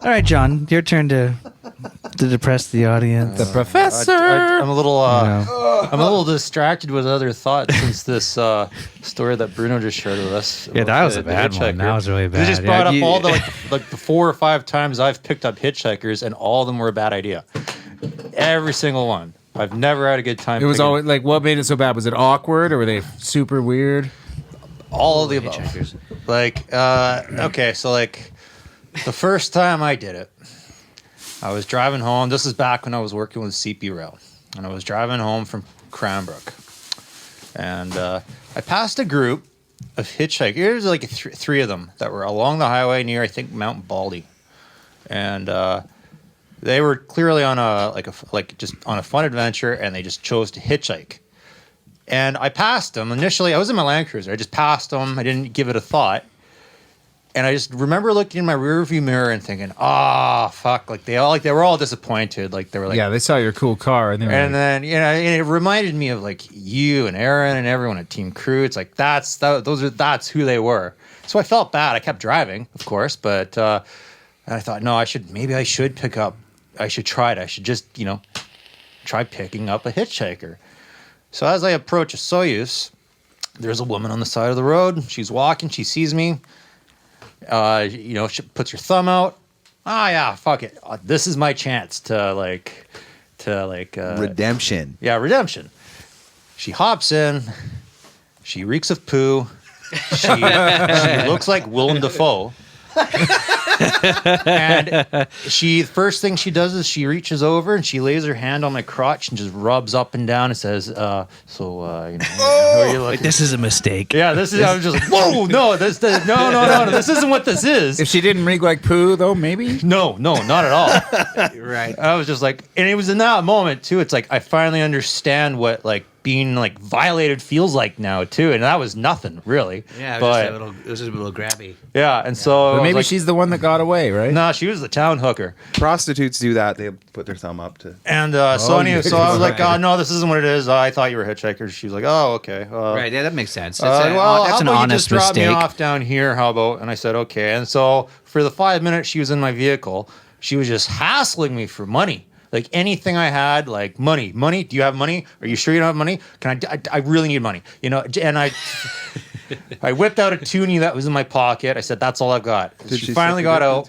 All right, John, your turn to depress the audience. The professor. I'm a little distracted with other thoughts since this story that Bruno just shared with us. Yeah, that was a bad one. That was really bad. He just brought up all the like the 4 or 5 times I've picked up hitchhikers, and all of them were a bad idea. Every single one. I've never had a good time. It was always like, what made it so bad? Was it awkward or were they super weird? All of the above. Like, okay, so like the first time I did it, I was driving home. This is back when I was working with CP Rail, and I was driving home from Cranbrook, and I passed a group of hitchhikers. There's like 3 of them that were along the highway near, I think, Mount Baldy, and they were clearly on just on a fun adventure, and they just chose to hitchhike. And I passed them initially. I was in my Land Cruiser. I just passed them. I didn't give it a thought. And I just remember looking in my rearview mirror and thinking, fuck. Like they were all disappointed. Like they were like, yeah, they saw your cool car. And then, you know, and it reminded me of like you and Aaron and everyone at Team Crew. It's like, that's who they were. So I felt bad. I kept driving, of course. But and I thought, no, I should try it. I should just, you know, try picking up a hitchhiker. So as I approach a Soyuz, there's a woman on the side of the road. She's walking. She sees me. You know, she puts her thumb out. Yeah, fuck it. This is my chance to redemption. Yeah, redemption. She hops in. She reeks of poo. She looks like Willem Dafoe. And first thing she does is she reaches over and she lays her hand on my crotch and just rubs up and down and says, you know, who are you looking? This is a mistake. Yeah, I was just like, whoa, no, this isn't what this is. If she didn't reek like poo, though, maybe? No, not at all. Right. I was just like, and it was in that moment too. It's like, I finally understand what like being like violated feels like now too, and that was nothing really. Yeah, it was just a little grabby. Yeah, and so but maybe she's the one that got away, right? No, she was the town hooker. Prostitutes do that. They put their thumb up to. And so I was like, oh no, this isn't what it is. I thought you were hitchhikers. She was like, oh okay. Right, yeah, that makes sense. That's an how about honest you just drop mistake. me off down here? How about? And I said, okay. And so for the 5 minutes she was in my vehicle, she was just hassling me for money. Like anything I had, like money. Do you have money? Are you sure you don't have money? I really need money, you know? And I whipped out a toonie that was in my pocket. I said, that's all I've got. She finally got out.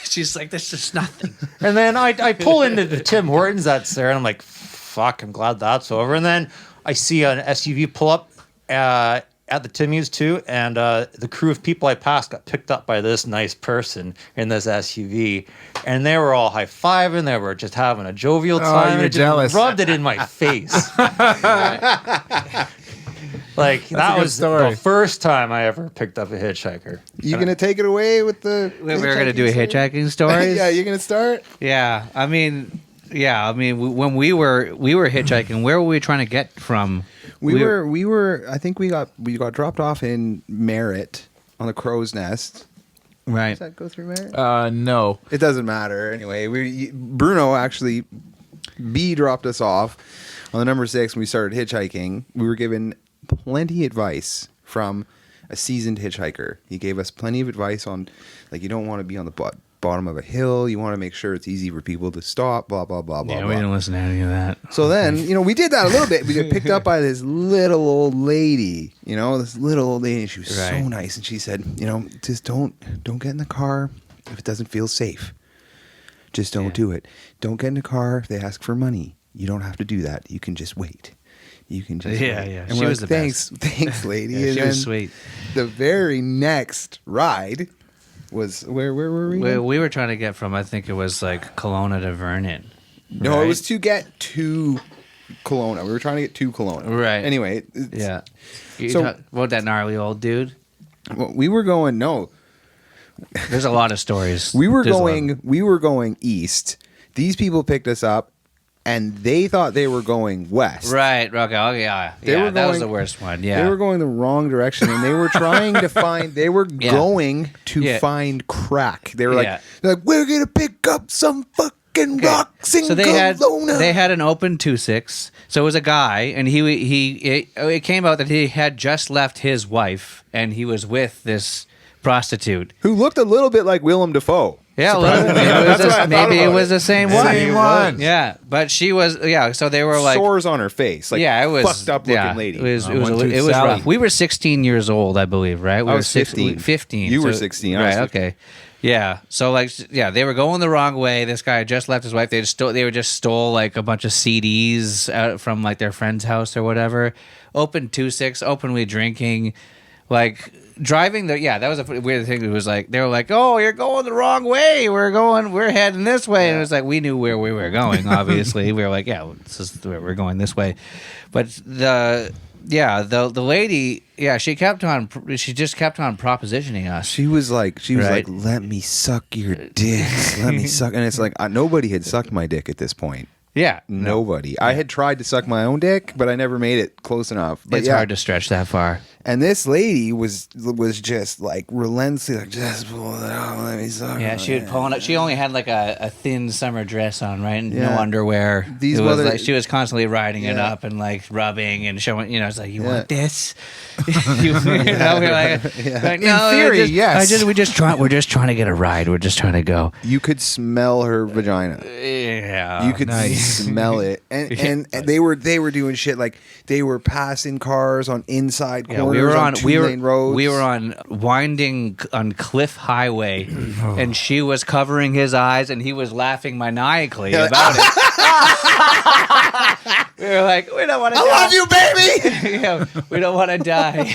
She's like, this is nothing. And then I pull into the Tim Hortons that's there, and I'm like, fuck, I'm glad that's over. And then I see an SUV pull up at the Timmy's too, and the crew of people I passed got picked up by this nice person in this SUV, and they were all high-fiving. They were just having a jovial time. You're jealous. Rubbed it in my face. Like, that was the first time I ever picked up a hitchhiker. You going to take it away with the... We're going to do a hitchhiking stories? Yeah, you're going to start? Yeah, I mean, when we were hitchhiking, where were we trying to get from? We were. I think we got dropped off in Merritt on the Crow's Nest. Right. Does that go through Merritt? No. It doesn't matter. Anyway, Bruno actually, B dropped us off on the number 6 when we started hitchhiking. We were given plenty of advice from a seasoned hitchhiker. He gave us plenty of advice on, like, you don't want to be on the bottom of a hill. You want to make sure it's easy for people to stop, blah, blah, blah, blah, Yeah, blah. we didn't listen to any of that. So then, you know, we did that a little bit. We got picked up by this little old lady, you know, this little old lady. She was so nice. And she said, you know, just don't get in the car if it doesn't feel safe. Just don't do it. Don't get in the car if they ask for money. You don't have to do that. You can just wait. You can just wait. Yeah. And She was like, the thanks, lady. Yeah, and she was sweet. The very next ride was where were we? We were trying to get from, I think it was like Kelowna to Vernon. No, it was to get to Kelowna. We were trying to get to Kelowna. Right. Anyway. Yeah. So what, that gnarly old dude? Well, we were going. No. There's a lot of stories. We were going east. These people picked us up, and they thought they were going west. Right. Okay. Oh, yeah. That was the worst one. Yeah. They were going the wrong direction, and they were trying to find. They were going to find crack. They were like, we're gonna pick up some fucking rocks in Kelowna. They had an open 2.6. So it was a guy, and it came out that he had just left his wife, and he was with this prostitute who looked a little bit like Willem Dafoe. Yeah, well, maybe it was the same one. Same one. Yeah, but she was. Yeah, so they were like sores on her face. Like, yeah, it was fucked up looking yeah, lady. It was One-tooth rough. Sally. We were 16 years old, I believe, right? We I were was 15. 15. You were 16. I was Right. 15. Okay. Yeah. So like, yeah, they were going the wrong way. This guy had just left his wife. They just stole like a bunch of CDs out from like their friend's house or whatever. Open 2-6, openly drinking, like. Driving that was a weird thing. It was like they were like, "Oh, you're going the wrong way. We're heading this way." And it was like we knew where we were going. Obviously, we were like, "Yeah, we're going this way." But the lady, she just kept on propositioning us. She was like, Right. "Let me suck your dicks. Let me suck." And it's like nobody had sucked my dick at this point. Yeah, Nobody. I had tried to suck my own dick, but I never made it close enough. But it's hard to stretch that far. And this lady was just like relentlessly like, just pull it out, let me suck. Yeah, she would pull it. She only had like a thin summer dress on, right? And no Yeah. underwear. These it was mother- like she was constantly riding it Yeah. up and like rubbing and showing. You know, it's like you Yeah. want this. We were like, like, no, In theory, yes. we're just trying to get a ride. We're just trying to go. You could smell her vagina. Yeah, You could smell it, and they were doing shit like they were passing cars on inside corners we were on two-lane roads. We were on winding on Cliff Highway, and she was covering his eyes, and he was laughing maniacally about it. We were like, we don't want to. I love you, baby. Yeah, we don't want to die.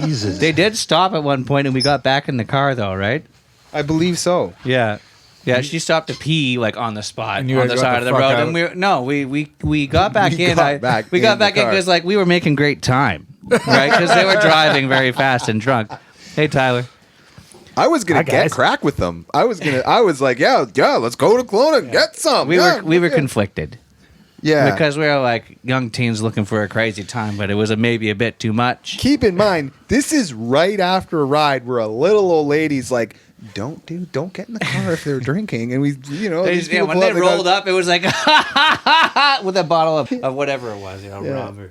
Jesus. They did stop at one point, and we got back in the car, though, right? I believe so. Yeah. Yeah, she stopped to pee like on the spot And you on guys the got side the of the fuck road, out? and we got back You in. got back we in got the back in car. because like we were making great time, right? Because they were driving very fast and drunk. Hey, Tyler. I was gonna Hi, get guys. crack with them. I was like, yeah, let's go to Kelowna and get some. We Yeah, were yeah. conflicted Yeah. because we were like young teens looking for a crazy time, but it was maybe a bit too much. Keep in mind, this is right after a ride where a little old lady's like, don't get in the car if they're drinking. And we, these people When pull they out the rolled guns. up, it was like with a bottle of whatever it was, rum. Or,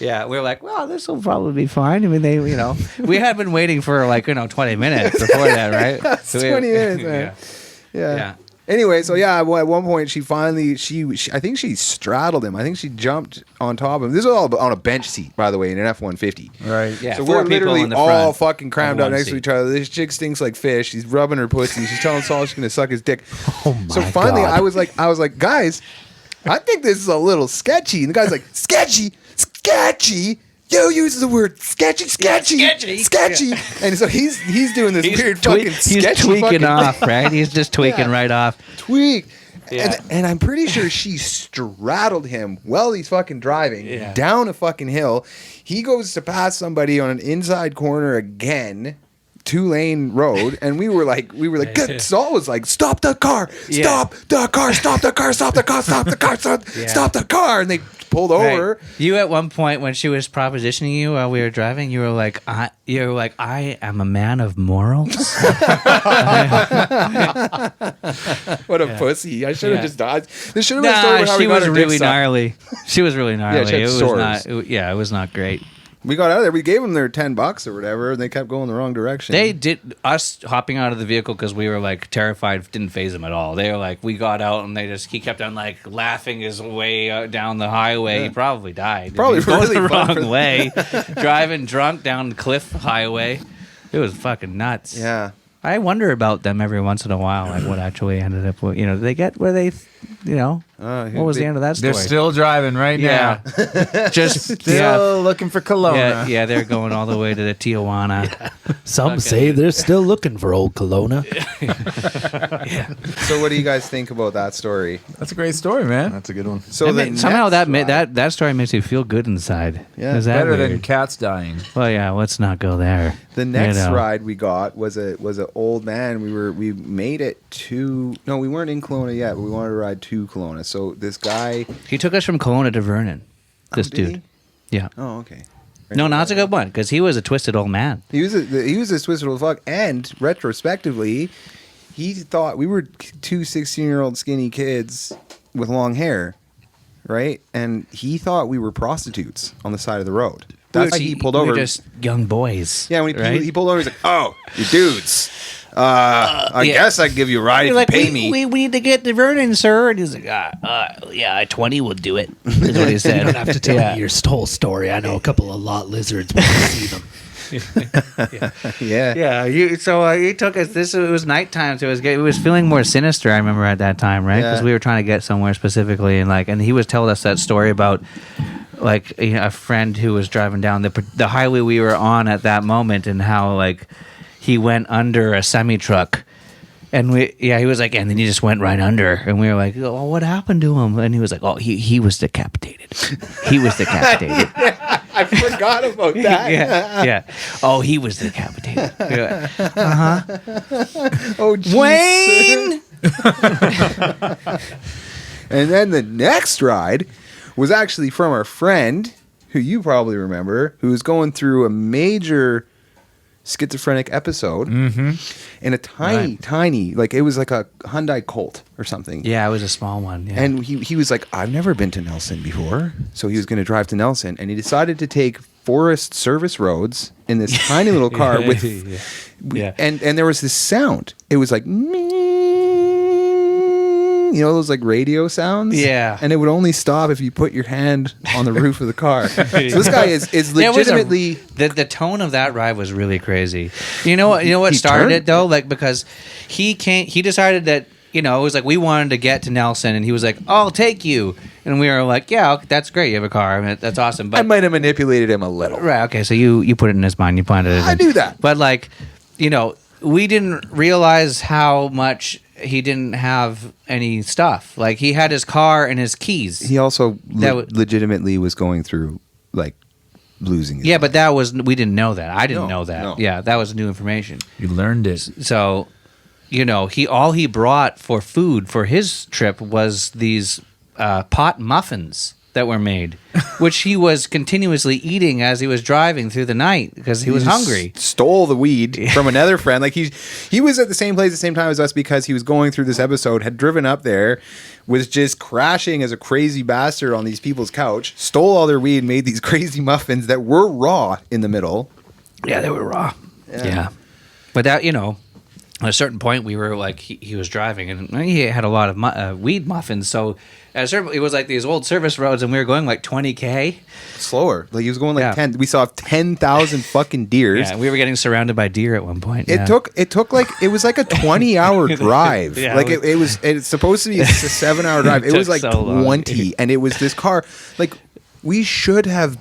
yeah, we were like, well, this will probably be fine. I mean, we had been waiting for like 20 minutes before that, right? That's 20 minutes, man. Yeah. Yeah. Anyway, so yeah, at one point she finally she I think she straddled him. I think she jumped on top of him. This was all on a bench seat, by the way, in an F-150. Right. Yeah, So 4 we're people literally in the all front fucking crammed of up one next to seat. each other. This chick stinks like fish. She's rubbing her pussy. She's telling Saul she's gonna suck his dick. Oh my So finally, God. I was like, guys, I think this is a little sketchy. And the guy's like, sketchy. You use the word sketchy. sketchy. And so he's doing this weird fucking He's sketchy tweaking fucking off, right? He's just tweaking Yeah. right off. tweak. Yeah. And I'm pretty sure she straddled him while he's fucking driving down a fucking hill. He goes to pass somebody on an inside corner again, 2-lane road, and we were like, good. Saul was like, stop the car, stop the car, and they pulled over. Right. You at one point when she was propositioning you while we were driving, you were like, I am a man of morals. What a pussy! I should have Yeah. just died. This should have been a story about how she we got was our dick really sucked. gnarly. She was really gnarly. she had It was sores. not. It was not great. We got out of there. We gave them their $10 or whatever, and they kept going the wrong direction. They did us hopping out of the vehicle because we were like terrified. Didn't phase them at all. They were like, we got out and he kept on like laughing his way down the highway. He probably died. Probably He was going really the fun for wrong them. way, driving drunk down Cliff Highway. It was fucking nuts. Yeah. I wonder about them every once in a while, like what actually ended up with, did they get where they, what was the end of that story? They're still driving right yeah. now. Just, Still looking for Kelowna. yeah, they're going all the way to the Tijuana. Some say they're still looking for old Kelowna. So what do you guys think about that story? That's a great story, man. That's a good one. So Somehow that story makes you feel good inside. Yeah. Is that Better than weird? cats dying. Well, yeah. Let's not go there. the next You know. ride we got was an old man. We made it to we weren't in Kelowna yet, but we wanted to ride to Kelowna. So this guy, He took us from Kelowna to Vernon. This did dude. he? Yeah. Oh, okay. No, that's a good one because he was a twisted old man. He was a twisted old fuck, and retrospectively, he thought we were two 16-year-old skinny kids with long hair, right? And he thought we were prostitutes on the side of the road. That's why he pulled We over. were just young boys. Yeah, when right? he pulled over, he's like, "Oh, you dudes." I guess I can give you a ride if you pay me. We need to get to Vernon, sir. And he's like, yeah, 20 will do it. Is what he said. You don't have to tell me your whole story. I know a couple of lot lizards when I see them. Yeah. He took us. It was nighttime, so it was feeling more sinister. I remember at that time, right? Because Yeah. we were trying to get somewhere specifically, and he was telling us that story about a friend who was driving down the highway we were on at that moment, and how he went under a semi truck. And he was like, and then he just went right under, and we were like, "Oh, what happened to him?" And he was like, "Oh, he was decapitated. He was decapitated." I forgot about that. yeah. Oh, he was decapitated. Oh, geez. Wayne. And then the next ride was actually from our friend, who you probably remember, who was going through a major schizophrenic episode in a tiny, it was like a Hyundai Colt or something. Yeah, it was a small one. Yeah. And he was like, I've never been to Nelson before. So he was going to drive to Nelson. And he decided to take forest service roads in this tiny little car with... Yeah. And there was this sound. It was like... You know those radio sounds? Yeah. And it would only stop if you put your hand on the roof of the car. So this guy is legitimately... The tone of that ride was really crazy. You know what He started turned- it though? Because he decided that, it was like we wanted to get to Nelson, and he was like, "I'll take you." And we were like, "Yeah, okay, that's great. You have a car. I mean, that's awesome." But I might have manipulated him a little. right, okay, so you put it in his mind. You planned it. I knew that. But we didn't realize how much he didn't have any stuff. Like, he had his car and his keys. He also That legitimately was going through, losing his Yeah, but we didn't know that. I didn't No, know that. no. Yeah, that was new information. You learned it. So, all he brought for food for his trip was these pot muffins that were made, which he was continuously eating as he was driving through the night because he was just hungry. Stole the weed from another friend. He was at the same place at the same time as us because he was going through this episode, had driven up there, was just crashing as a crazy bastard on these people's couch, stole all their weed, made these crazy muffins that were raw in the middle. Yeah, they were raw. Yeah. But that, at a certain point, we were like, he was driving, and he had a lot of weed muffins. So at a certain, it was like these old service roads, and we were going 20K. Slower. He was going 10. We saw 10,000 fucking deers. Yeah, we were getting surrounded by deer at one point. It took it was like a 20-hour drive. Yeah, it's supposed to be a 7-hour drive. It was took so long. 20, and it was this car. We should have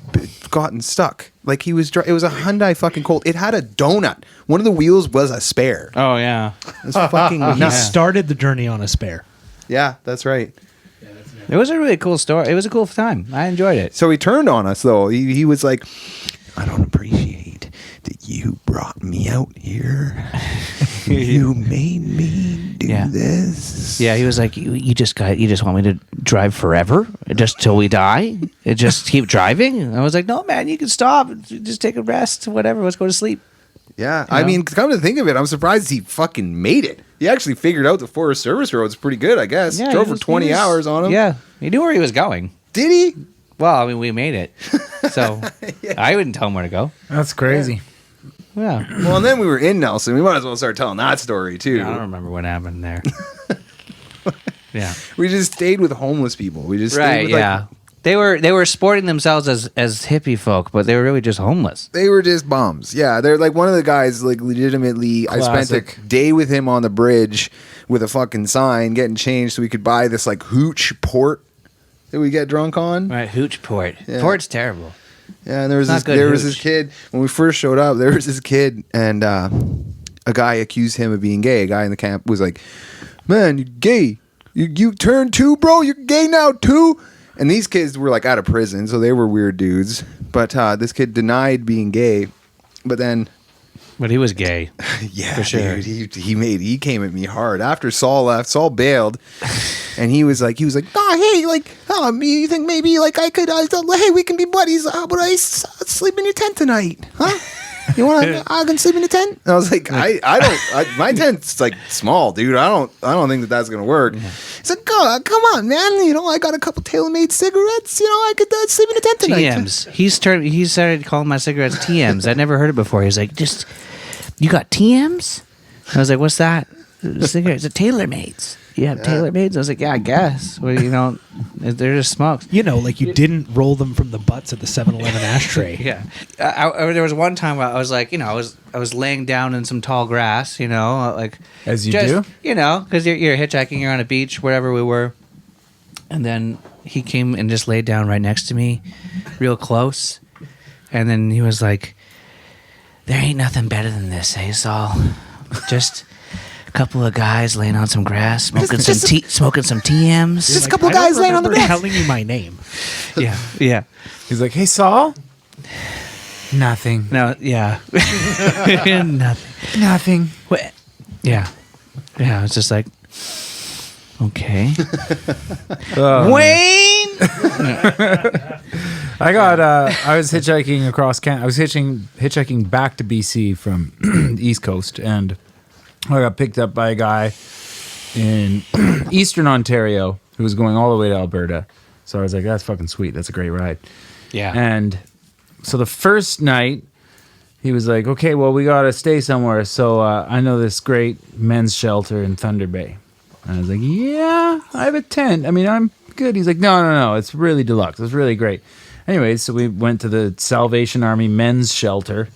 gotten stuck. It was a Hyundai fucking Colt. It had a donut. One of the wheels was a spare. Oh, yeah. It's fucking He nuts. started the journey on a spare. Yeah, that's right. It was a really cool story. It was a cool time. I enjoyed it. So he turned on us though. He was like, I don't appreciate that you brought me out here. You made me do this. Yeah, he was like, you just want me to drive forever, just till we die, just keep driving. And I was like, no, man, you can stop, just take a rest, whatever. Let's go to sleep. Yeah, I mean, come to think of it, I'm surprised he fucking made it. He actually figured out the Forest Service Road's pretty good, I guess. Yeah, Drove he for was- 20 he was- hours on him. Yeah, he knew where he was going. Did he? Well, I mean, we made it, so I wouldn't tell him where to go. That's crazy. Yeah, Well, and then we were in Nelson. We might as well start telling that story, too. I don't remember what happened there. Yeah, We just stayed with homeless people. We just stayed right. with, Yeah, they were sporting themselves as hippie folk, but they were really just homeless. They were just bums. Yeah, they're one of the guys, legitimately, I spent Classic. a day with him on the bridge with a fucking sign getting changed so we could buy this, hooch port that we get drunk on. Right, hooch port. Yeah. Port's terrible. Yeah, and there was Not good this hooch. kid when we first showed up. There was this kid, and a guy accused him of being gay. A guy in the camp was like, "Man, you're gay. You turned 2, bro. You're gay now too." And these kids were out of prison, so they were weird dudes. But this kid denied being gay. But then, But he was gay. yeah, For sure. dude, he came at me hard after Saul left. Saul bailed, and he was like, "Oh, hey, you think maybe I could, hey, we can be buddies. How about I sleep in your tent tonight, huh? You want I can sleep in the tent?" And I was like, I don't. My tent's small, dude. I don't think that's gonna work. He's like, "Oh, come on, man. I got a couple tailor-made cigarettes. I could sleep in the tent tonight." TMs. He started calling my cigarettes TMs. I'd never heard it before. He's like, you got TMs? I was like, what's that? It's a TaylorMade's. You have TaylorMade's? I was like, yeah, I guess. Well, they're just smokes. Like you didn't roll them from the butts of the 7-Eleven ashtray. Yeah. There was one time where I was like, I was laying down in some tall grass, like As you do? Because you're hitchhiking, you're on a beach, wherever we were, and then he came and just laid down right next to me, real close, and then he was like, "There ain't nothing better than this, eh, Saul? Just a couple of guys laying on some grass, smoking some TMs. Just a couple of guys laying on the grass. Telling you my name. Yeah. He's like, hey, Saul? Nothing. No, yeah. Nothing. What? Yeah. Yeah, I was just like, okay. Wayne! I was hitchhiking across Canada. I was hitchhiking back to BC from the East Coast, and I got picked up by a guy in Eastern Ontario who was going all the way to Alberta. So I was like, that's fucking sweet. That's a great ride. Yeah. And so the first night, he was like, okay, well, we got to stay somewhere. So I know this great men's shelter in Thunder Bay. And I was like, yeah, I have a tent. I mean, I'm good. He's like, no. It's really deluxe. It's really great. Anyways, so we went to the Salvation Army men's shelter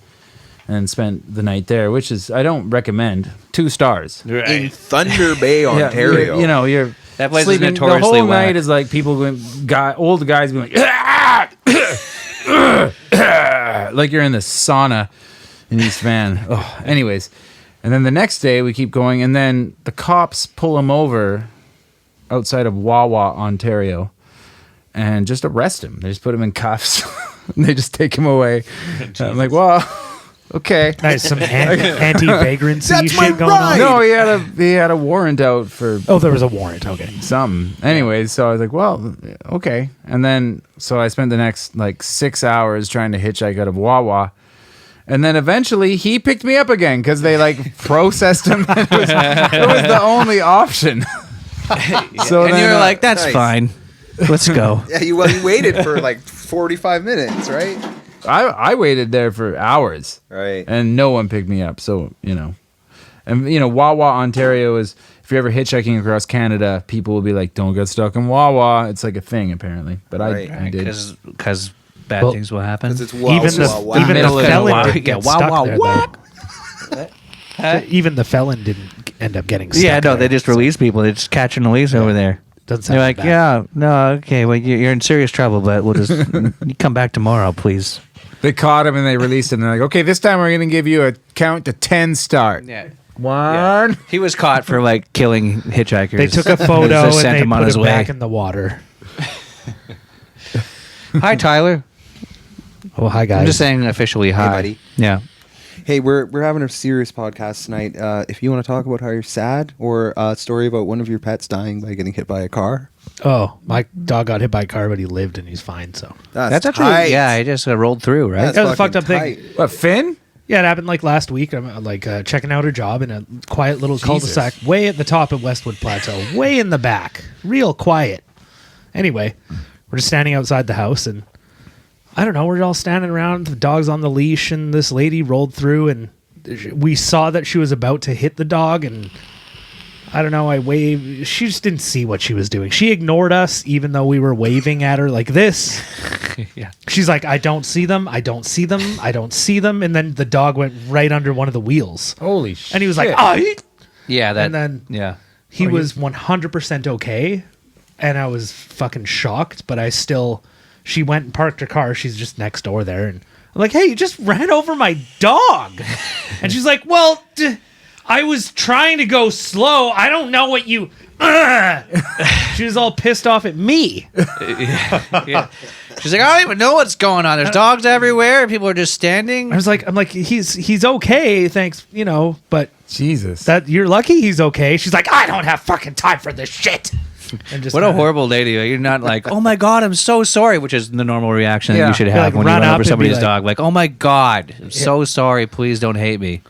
and spent the night there, which is, I don't recommend. 2 stars. In Thunder Bay, Ontario. You're that place is sleeping, notoriously the whole wet. night is like people going, old guys going, like you're in the sauna in East Van. Oh, anyways. And then the next day we keep going, and then the cops pull him over outside of Wawa, Ontario, and just arrest him. They just put him in cuffs. And they just take him away. I'm like, well, okay. Nice, some anti-vagrancy That's my shit going ride. on. No, he had a warrant out for Oh, there was a warrant. Okay. something. Anyways, so I was like, well, okay. And then, so I spent the next 6 hours trying to hitchhike out of Wawa. And then eventually he picked me up again because they processed him. It was the only option. So And then, you were like, that's nice. fine. Let's go. Yeah, you waited for 45 minutes, right? I waited there for hours. Right. And no one picked me up. So, And, Wawa, Ontario is, if you're ever hitchhiking across Canada, people will be like, don't get stuck in Wawa. It's like a thing, apparently. But Right. I did. Because bad things will happen. Because it's Even the middle of felon Wawa. didn't get Yeah, stuck Wawa, there, whack. though. Even the felon didn't end up getting stuck. Yeah, no, there. they just release people. They just catch and release over there. Doesn't sound They're like, bad. yeah, no, okay, well, you're in serious trouble, but we'll just you come back tomorrow, please. They caught him and they released him. They're like, okay, this time we're going to give you a count to 10 start. Yeah. 1. He was caught for killing hitchhikers. They took a photo Just and sent they him on put his him way. back in the water. Hi, Tyler. Oh, hi guys. I'm just saying officially hi. buddy. Yeah. Hey, we're having a serious podcast tonight. If you want to talk about how you're sad or a story about one of your pets dying by getting hit by a car, Oh, my dog got hit by a car, but he lived and he's fine. So that's Actually, tight. yeah, I just rolled through, right? That's That was a fucking fucked up thing. tight. What, Finn? yeah, it happened last week. I'm checking out her job in a quiet little cul-de-sac, way at the top of Westwood Plateau, way in the back, real quiet. Anyway, we're just standing outside the house, and I don't know. We're all standing around, the dog's on the leash, and this lady rolled through, and we saw that she was about to hit the dog, and I don't know, I waved. She just didn't see what she was doing. She ignored us, even though we were waving at her like this. Yeah. She's like, I don't see them. I don't see them. I don't see them. And then the dog went right under one of the wheels. Holy shit. And he was like, oh, Yeah, that. And then- yeah. he was 100% okay. And I was fucking shocked, but she went and parked her car. She's just next door there. And I'm like, hey, you just ran over my dog. And she's like, well, I was trying to go slow. I don't know what you... She was all pissed off at me. Yeah. She's like, I don't even know what's going on. There's dogs everywhere. People are just standing. I'm like, he's okay, thanks, but Jesus. that you're lucky he's okay. She's like, I don't have fucking time for this shit. And just What a kinda- horrible lady. You're not like, oh my God, I'm so sorry, which is the normal reaction that Yeah. you should Yeah, have like, when you run run up over and be somebody's like- dog. Like, oh my God, I'm so sorry. Please don't hate me.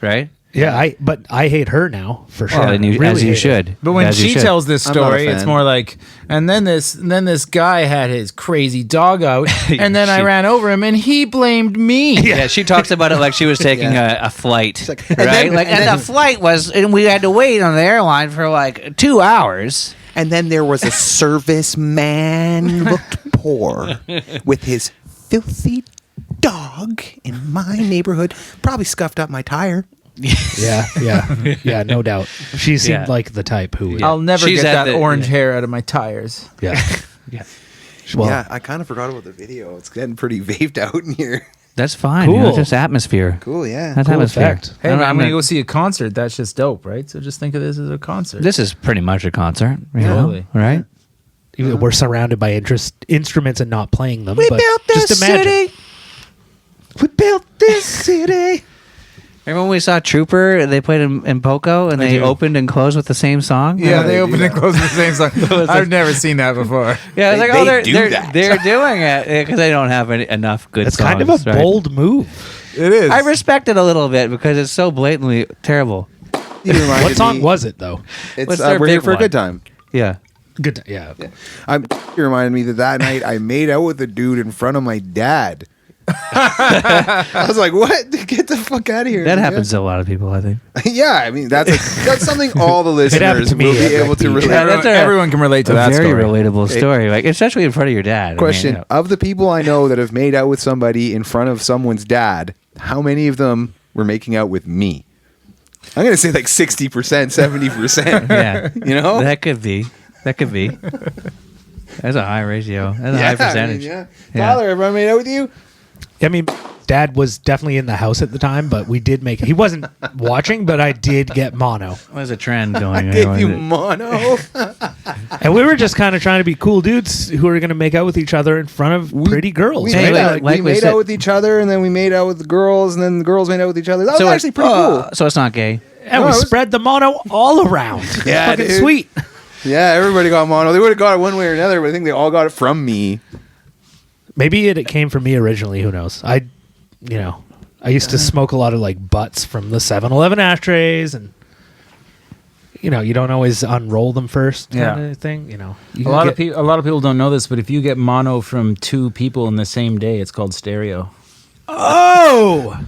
Right? Yeah, but I hate her now for sure. Well, and you, Really as you hate her. should. But when As you she should. tells this I'm not a story, it's fan. more like, and then this guy had his crazy dog out, and then I She- ran over him, and he blamed me. Yeah, she talks about it like she was taking a flight, like- right? and then- like, and and then- the flight was, and we had to wait on the airline for like 2 hours. And then there was a serviceman looked poor with his filthy dog in my neighborhood. Probably scuffed up my tire. Yeah, no doubt. She seemed Yeah. like the type who would. I'll never She's get at that the- orange yeah. hair out of my tires. Yeah. Well, Yeah, I kind of forgot about the video. It's getting pretty vaped out in here. That's fine. You know, Cool. it's just atmosphere. Cool, yeah. That's Cool atmosphere. effect. Hey, I'm- man, I'm I'm gonna gonna- go see a concert. That's just dope, right? So just think of this as a concert. This is pretty much a concert, you know, Totally. right? we're surrounded by instruments and not playing them. We but built this just imagine. city. We built this city. Remember when we saw Trooper? They played in Poco, and they do. opened and closed with the same song. yeah, they they do opened and that. closed the same song. I've never seen that before. Yeah, it's They- like, oh, they they're do they're, that. they're doing it because they don't have enough good It's songs. kind of a right? bold move. It is. I respect it a little bit because it's so blatantly terrible. You reminded What song me- was it though? It's, What's their we're here big for a one? good time. Yeah. Good. Yeah. You reminded me that night I made out with a dude in front of my dad. I was like, "What? Get the fuck out of here!" That Yeah. happens to a lot of people, I think. Yeah, I mean that's something all the happened listeners to me will be at able to Rugby. relate. Yeah, that's Everyone can relate to a that very story. relatable story, like especially in front of your dad. I mean, Question: you know. of the people I know that have made out with somebody in front of someone's dad, how many of them were making out with me? I'm gonna say like 60%, 70%. Yeah, You know? that could be. That could be. That's a high ratio. That's a high percentage. yeah. Yeah. Tyler, have I made out with you? I mean, Dad was definitely in the house at the time, but we did make. He wasn't watching, but I did get mono, There's a trend going. Gave you on. mono. and we were just kind of trying to be cool dudes who were going to make out with each other in front of pretty girls. We Hey, right? made, wait, out, like we we made said- out with each other, and then we made out with the girls, and then the girls made out with each other. That was actually pretty cool. So it's not gay. And No, we it was- spread the mono all around. Yeah, Fucking dude. sweet. Yeah, everybody got mono. They would have got it one way or another, but I think they all got it from me. Maybe it came from me originally. Who knows? I used to smoke a lot of like butts from the 7-Eleven ashtrays, and you don't always unroll them first, kind Yeah. of thing. You A lot of people don't know this, but if you get mono from two people in the same day, it's called stereo. Oh,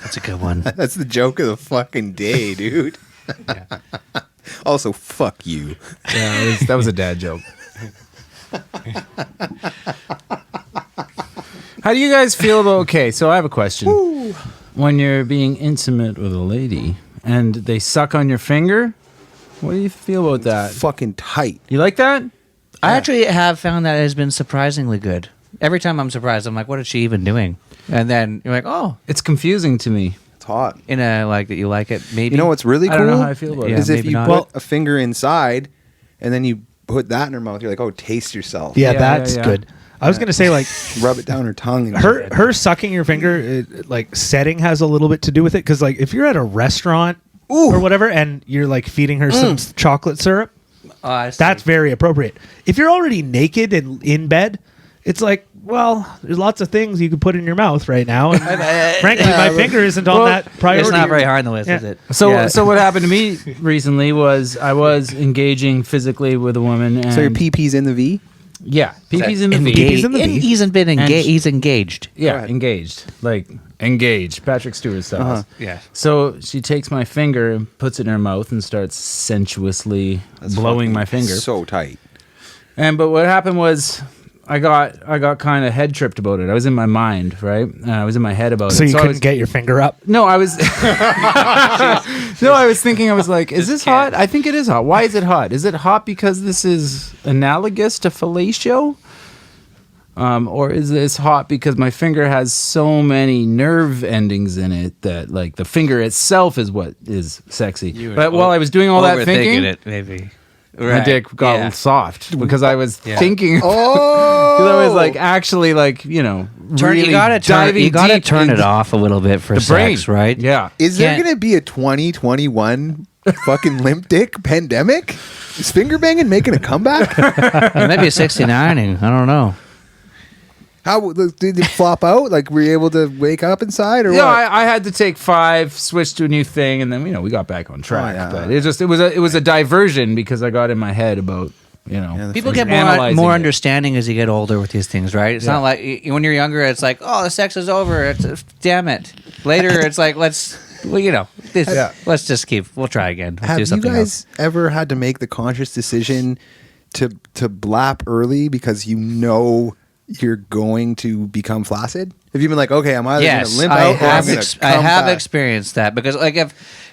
That's a good one. That's the joke of the fucking day, dude. Also, fuck you. Yeah, that was a dad joke. How do you guys feel about? Okay, so I have a question. When you're being intimate with a lady and they suck on your finger, what do you feel about that? Fucking tight. You like that? I actually have found that it has been surprisingly good. Every time I'm surprised, I'm like, "What is she even doing?" And then you're like, "Oh, It's confusing to me. It's hot. in a like that you like it." Maybe You know what's really cool? I don't know how I feel about Yeah, it. is if maybe you not. put a finger inside and then you put that in her mouth, you're like, oh, taste yourself. yeah, Yeah, that's yeah. good. I was gonna say like Rub it down her tongue. And her sucking your finger, like setting has a little bit to do with it, because like if you're at a restaurant or whatever and you're like feeding her some chocolate syrup, Oh, I see. that's very appropriate. If you're already naked and in bed, it's like, well, there's lots of things you could put in your mouth right now. And frankly, my finger isn't on that priority. It's not very high on the list, Yeah. is it? So, Yeah. so what happened to me recently was I was engaging physically with a woman. And so your PP's in the V? yeah, PP's in the V. He's in the V. He's been And engaged. she- He's engaged. Yeah, ahead. engaged. Like engaged. Patrick Stewart style. Yeah. So she takes my finger and puts it in her mouth and starts sensuously blowing my finger. So tight. But what happened was I got kind of head tripped about it. I was in my mind, right? I was in my head about So it. you I couldn't was, get your finger up. No, I was No, I was thinking, I was like, is this hot? I think it is hot. Why is it hot? Is it hot because this is analogous to fellatio? Or is this hot because my finger has so many nerve endings in it that like the finger itself is what is sexy. But while I was doing all that thinking, it maybe. my dick got Yeah. soft because I was Yeah. thinking. Oh! Because I was like actually like really you gotta turn. diving You gotta deep turn it into off a little bit for the brain, sex, right? Yeah. Is there Can't- going to be a 2021 fucking limp dick pandemic? Is finger banging making a comeback? Maybe a 69ing. I don't know. How did you flop out? Like, were you able to wake up inside or No, what? I had to take 5, switch to a new thing, and then we got back on track. yeah. But it was a diversion because I got in my head about People get analyzing more it. understanding as you get older with these things, right? It's not like when you're younger, it's like, oh, the sex is over. Damn it. Later, it's like, let's we'll try again. Let's do Have you something guys else. ever had to make the conscious decision to blap early because you're going to become flaccid? Have you been like, okay, I'm either going to limp out or I'm going to I come have back? experienced that because like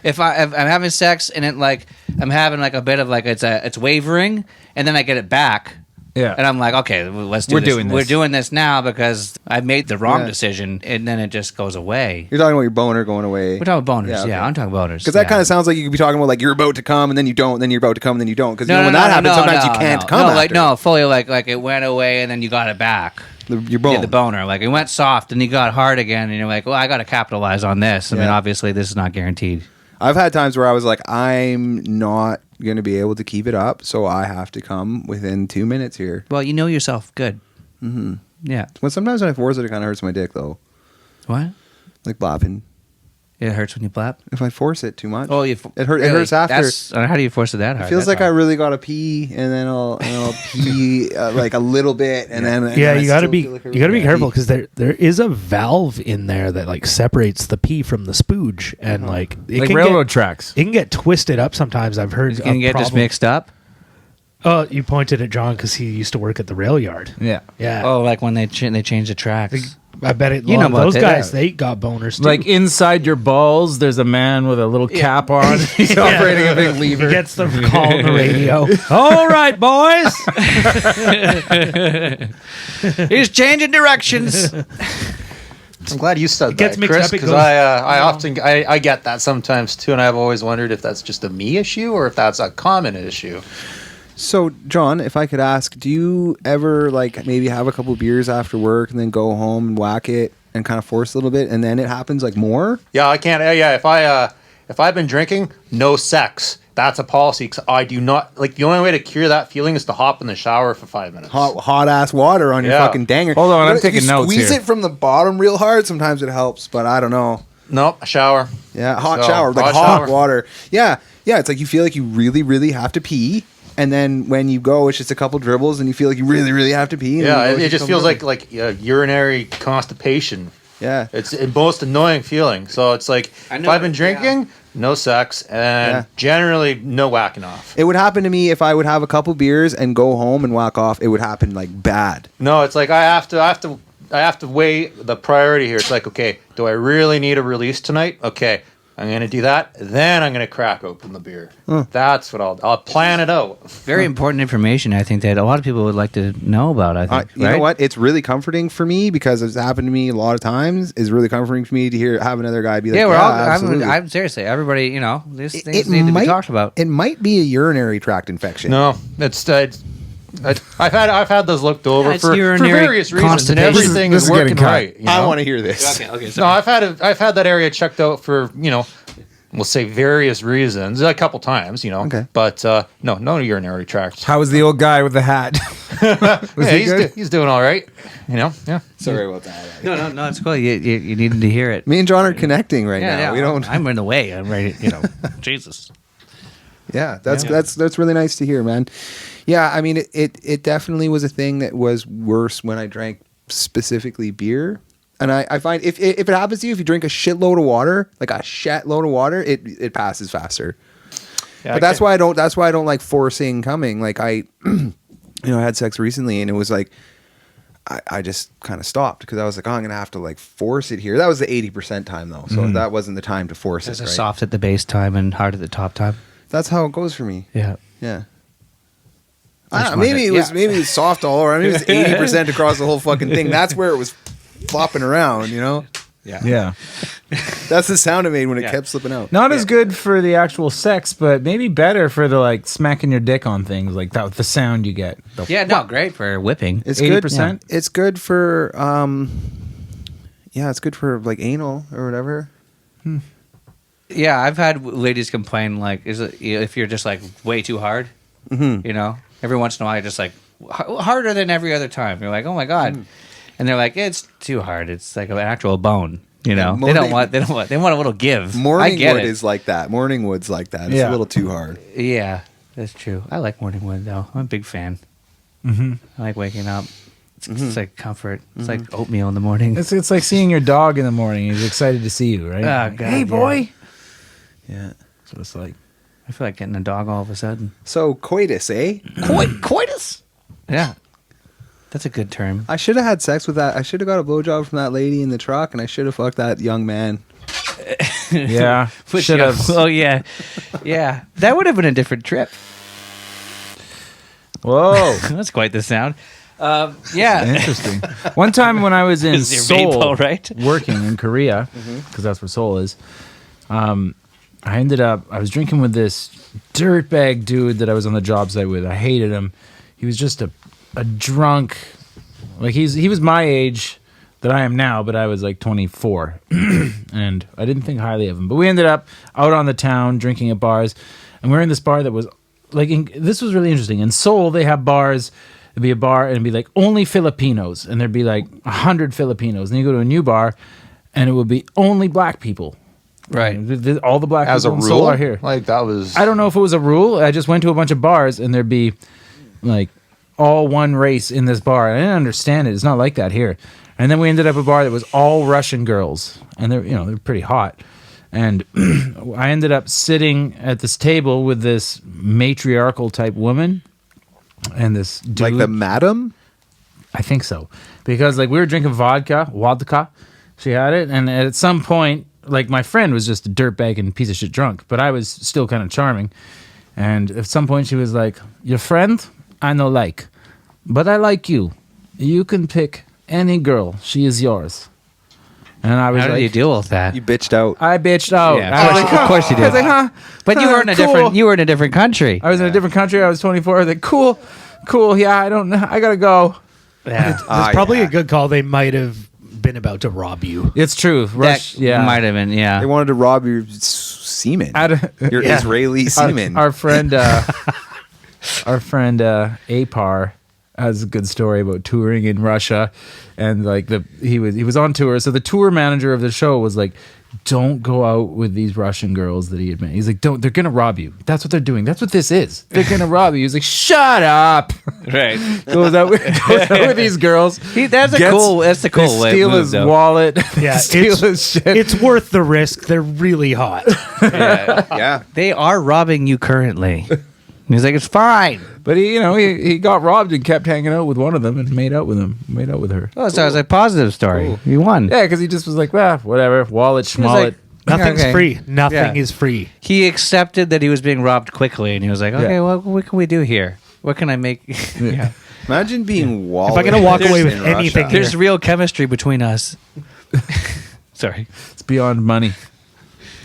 if I'm having sex and it like I'm having like a bit of like it's wavering and then I get it back. Yeah. And I'm like, okay, let's do We're this. doing this. We're doing this now because I made the wrong Yeah. decision and then it just goes away. You're talking about your boner going away. We're talking about boners. Yeah, okay. Yeah, I'm talking boners. Because that kind of sounds like you could be talking about like you're about to come and then you don't, then you're about to come and then you don't. Because no, when that happens, sometimes you can't come after. like no, fully like it went away and then you got it back. Your bone. Yeah, the boner. Like it went soft and you got hard again and you're like, well, I got to capitalize on this. I mean, Yeah. obviously this is not guaranteed. I've had times where I was like, I'm not going to be able to keep it up, so I have to come within 2 minutes here. Well, you know yourself good. Mm-hmm. Yeah. Sometimes when I force it, it kind of hurts my dick though, What? like blapping. It hurts when you blap. If I force it too much, Oh, it hurts after. How do you force it that hard? It feels That's like I hard. really gotta pee, and then I'll pee like a little bit, and then Yeah, I you got to still be feel like I you got to be really careful pee. because there is a valve in there that like separates the pee from the spooge, and like it Like can railroad get, tracks. it can get twisted up sometimes. I've heard It's gonna of get just problems- mixed up. Oh, you pointed at John because he used to work at the rail yard. Yeah. Yeah. Oh, like when they change the tracks. I bet it. You know about those that, guys. yeah. They got boners too. Like inside your balls, there's a man with a little cap on. He's operating a big he lever. gets the call on the radio. All right, boys. He's changing directions. I'm glad you said gets that, mixed Chris, up, it because goes- I often I get that sometimes too, and I've always wondered if that's just a me issue or if that's a common issue. So, John, if I could ask, do you ever like maybe have a couple beers after work and then go home and whack it and kind of force a little bit, and then it happens like more? Yeah, I can't. Yeah, if I've been drinking, no sex. That's a policy because I do not like. The only way to cure that feeling is to hop in the shower for 5 minutes. Hot ass water on your Yeah. fucking danger. Hold on, I'm If you taking notes Squeeze here. it from the bottom real hard. Sometimes it helps, but I don't know. Nope, a shower. Yeah, hot So, shower, like hot hot shower. water. Yeah. It's like you feel like you really, really have to pee, and then when you go, it's just a couple dribbles, and you feel like you really, really have to pee. And Yeah, then you go, it it's just a feels couple like urinary constipation. Yeah. It's the most annoying feeling. So it's like I if know I've been it, drinking, no sex, and Yeah. generally no whacking off. It would happen to me if I would have a couple beers and go home and whack off. It would happen like bad. No, it's like I have to weigh the priority here. It's like, okay, do I really need a release tonight? Okay, I'm gonna do that. Then I'm gonna crack open the beer. That's what I'll plan it out. Very important information, I think, that a lot of people would like to know about. I think. You know what? It's really comforting for me because it's happened to me a lot of times. It's really comforting for me to have another guy be like, Yeah, absolutely. I'm seriously. Everybody, these things It need to might- be talked about. It might be a urinary tract infection. No, I've had those looked over Yeah, it's for urinary various reasons, and constipation. everything This is is getting working cut. right. You know? I want to hear this. Okay. No, I've had that area checked out for we'll say various reasons a couple times. Okay. But no urinary tract. How was the old guy with the hat? Was he good? He's doing all right. Yeah. Sorry about that. No, it's cool. You needed to hear it. Me and John are connecting right now. We don't. I'm in the way. I'm ready. Jesus. Yeah, that's really nice to hear, man. Yeah, I mean, it definitely was a thing that was worse when I drank specifically beer. And I find if it happens to you, if you drink a shitload of water, like a shitload of water, it passes faster. Yeah, But that's why I don't like forcing coming. Like I had sex recently, and it was like I just kind of stopped because I was like, oh, I'm gonna have to like force it here. That was the 80% time though, so that wasn't the time to force There's it. a Right? soft at the base time and hard at the top time. That's how it goes for me. Yeah. Yeah. I just Maybe wondered- maybe it was soft all over. Maybe it was 80% across the whole fucking thing. That's where it was flopping around. Yeah. That's the sound it made when it Yeah. kept slipping out. Not as good for the actual sex, but maybe better for the like smacking your dick on things like that. The sound you get. The Yeah, no, great for whipping. It's good. 80%? It's good for it's good for like anal or whatever. Yeah, I've had ladies complain like, is it if you're just like way too hard? Mm-hmm. Every once in a while, you're just like harder than every other time. You're like, oh my god. and they're like, it's too hard. It's like an actual bone. You know, Yeah, they want a little give. I Morningwood get it. is like that. Morningwood's like that. It's Yeah. a little too hard. Yeah, that's true. I like Morningwood though. I'm a big fan. Mm-hmm. I like waking up. It's like comfort. It's like oatmeal in the morning. It's like seeing your dog in the morning. He's excited to see you, right? Oh, Like, God, hey, yeah. boy. Yeah. That's what it's like. I feel like getting a dog all of a sudden. So coitus, eh? Coitus. Yeah, that's a good term. I should have had sex with that. I should have got a blowjob from that lady in the truck, and I should have fucked that young man. Yeah. Should have. Oh yeah, yeah. That would have been a different trip. Whoa. That's quite the sound. Yeah. Interesting. One time when I was in Is your Seoul, vape all right? working in Korea, because that's where Seoul is, I was drinking with this dirtbag dude that I was on the job site with. I hated him. He was just a drunk. Like he was my age that I am now, but I was like 24, and I didn't think highly of him. But we ended up out on the town drinking at bars, and we were in this bar that was like this was really interesting. In Seoul, they have bars. It'd be a bar, and it'd be like only Filipinos, and there'd be like 100 Filipinos. And you go to a new bar, and it would be only black people. Right. All the black As a people in Seoul rule, are here. like that was. I don't know if it was a rule. I just went to a bunch of bars, and there'd be like all one race in this bar. I didn't understand it. It's not like that here. And then we ended up at a bar that was all Russian girls, and they're pretty hot. And I ended up sitting at this table with this matriarchal type woman and this dude. Like the madam? I think so. Because like we were drinking vodka. She had it, and at some point, like my friend was just a dirtbag and piece of shit drunk, but I was still kind of charming. And at some point she was like, "Your friend, I no like, but I like you. You can pick any girl. She is yours." And I was How like, did you deal with that? You bitched out. I bitched out. Yeah, I was like, of course you I was did. like, huh? But you were in a cool. You were in a different country. I was in a different country. I was 24. I was like, cool. Yeah, I don't know. I gotta go. Yeah. It's probably yeah. a good call. They might have been about to rob you. It's true. That Yeah. might have been. Yeah. They wanted to rob your semen. Your Yeah. Israeli semen. Our friend, Apar has a good story about touring in Russia, and like he was on tour. So the tour manager of the show was like, "Don't go out with these Russian girls that he had met." He's like, "Don't. They're gonna rob you. That's what they're doing. That's what this is. They're gonna rob you." He's like, "Shut up." Right. goes out with these girls. That's a cool way. They steal move, his though. wallet. Yeah, steal his shit. It's worth the risk. They're really hot. Yeah. They are robbing you currently. And he's like, it's fine. But he got robbed and kept hanging out with one of them and made out with her. Oh, so it's a positive story. Cool. You won. Yeah, because he just was like, whatever, wallet, He was schmallet. like, Nothing's okay. free. Nothing Yeah. is free. He accepted that he was being robbed quickly, and he was like, okay, Yeah. well, what can we do here? What can I make? Yeah. Imagine being wallet. If I'm gonna walk away with in anything Russia. There's real chemistry between us. Sorry. It's beyond money.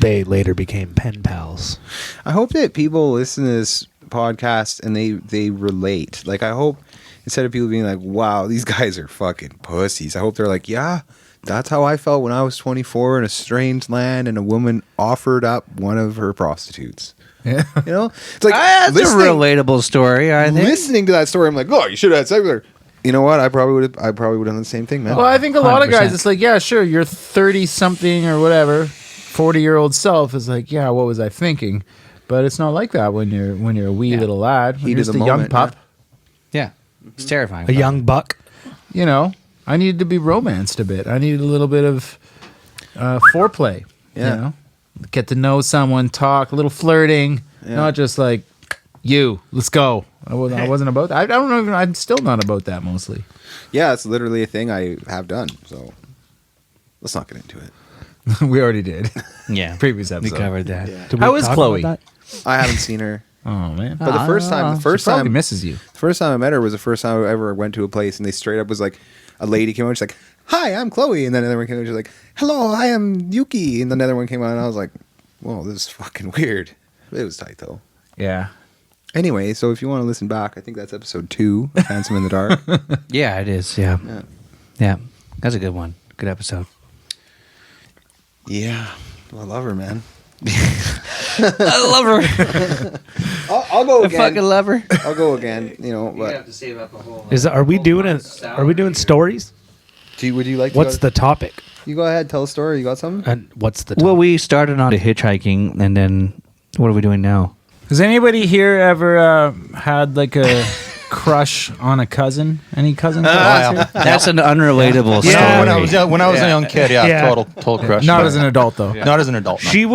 They later became pen pals. I hope that people listen to this podcast and they relate. Like, I hope instead of people being like, wow, these guys are fucking pussies, I hope they're like, yeah, that's how I felt when I was 24 in a strange land and a woman offered up one of her prostitutes. Yeah. You know? It's like That's a relatable story, I think. listening to that story, I'm like, oh, you should have had sex with her. You know what? I probably would have done the same thing, man. Well, I think a lot of 100%. guys, it's like, yeah, sure, you're 30-something or whatever, 40-year-old self is like, yeah, what was I thinking? But it's not like that when you're a wee little lad. When Heat you're of just the a young moment, pup. Yeah. It's terrifying. A young buck. I needed to be romanced a bit. I needed a little bit of foreplay. Yeah. Get to know someone, talk, a little flirting, not just like, let's go. I wasn't about that. I don't know. Even, I'm still not about that mostly. Yeah, it's literally a thing I have done. So let's not get into it. We already did. Yeah. Previous We episode. covered that. Yeah. Did we How is talk Chloe? about I haven't seen her. Oh man, But the first time she probably misses you. The first time I met her was the first time I ever went to a place, and they straight up was like, a lady came out, she's like, "Hi, I'm Chloe," and then another one came out, she's like, "Hello, I am Yuki," and another one came out, and I was like, "Whoa, this is fucking weird." It was tight though. Yeah. Anyway, so if you want to listen back, I think that's episode 2, Handsome in the Dark. Yeah, it is. Yeah. Yeah. Yeah. That's a good one. Good episode. Yeah, I love her, man. I love her. I'll go I again. fucking love her. I'll go again. You know, but to save up a whole. Are we doing stories? Would you like to What's the topic? You go ahead, tell a story. You got something? And what's the topic? Well, we started on hitchhiking, and then what are we doing now? Has anybody here ever had like a crush on a cousin? Any cousins? That's an unrelatable story. Yeah. When I was a young kid, total crush. Not but as an adult though. Not as an adult. No. She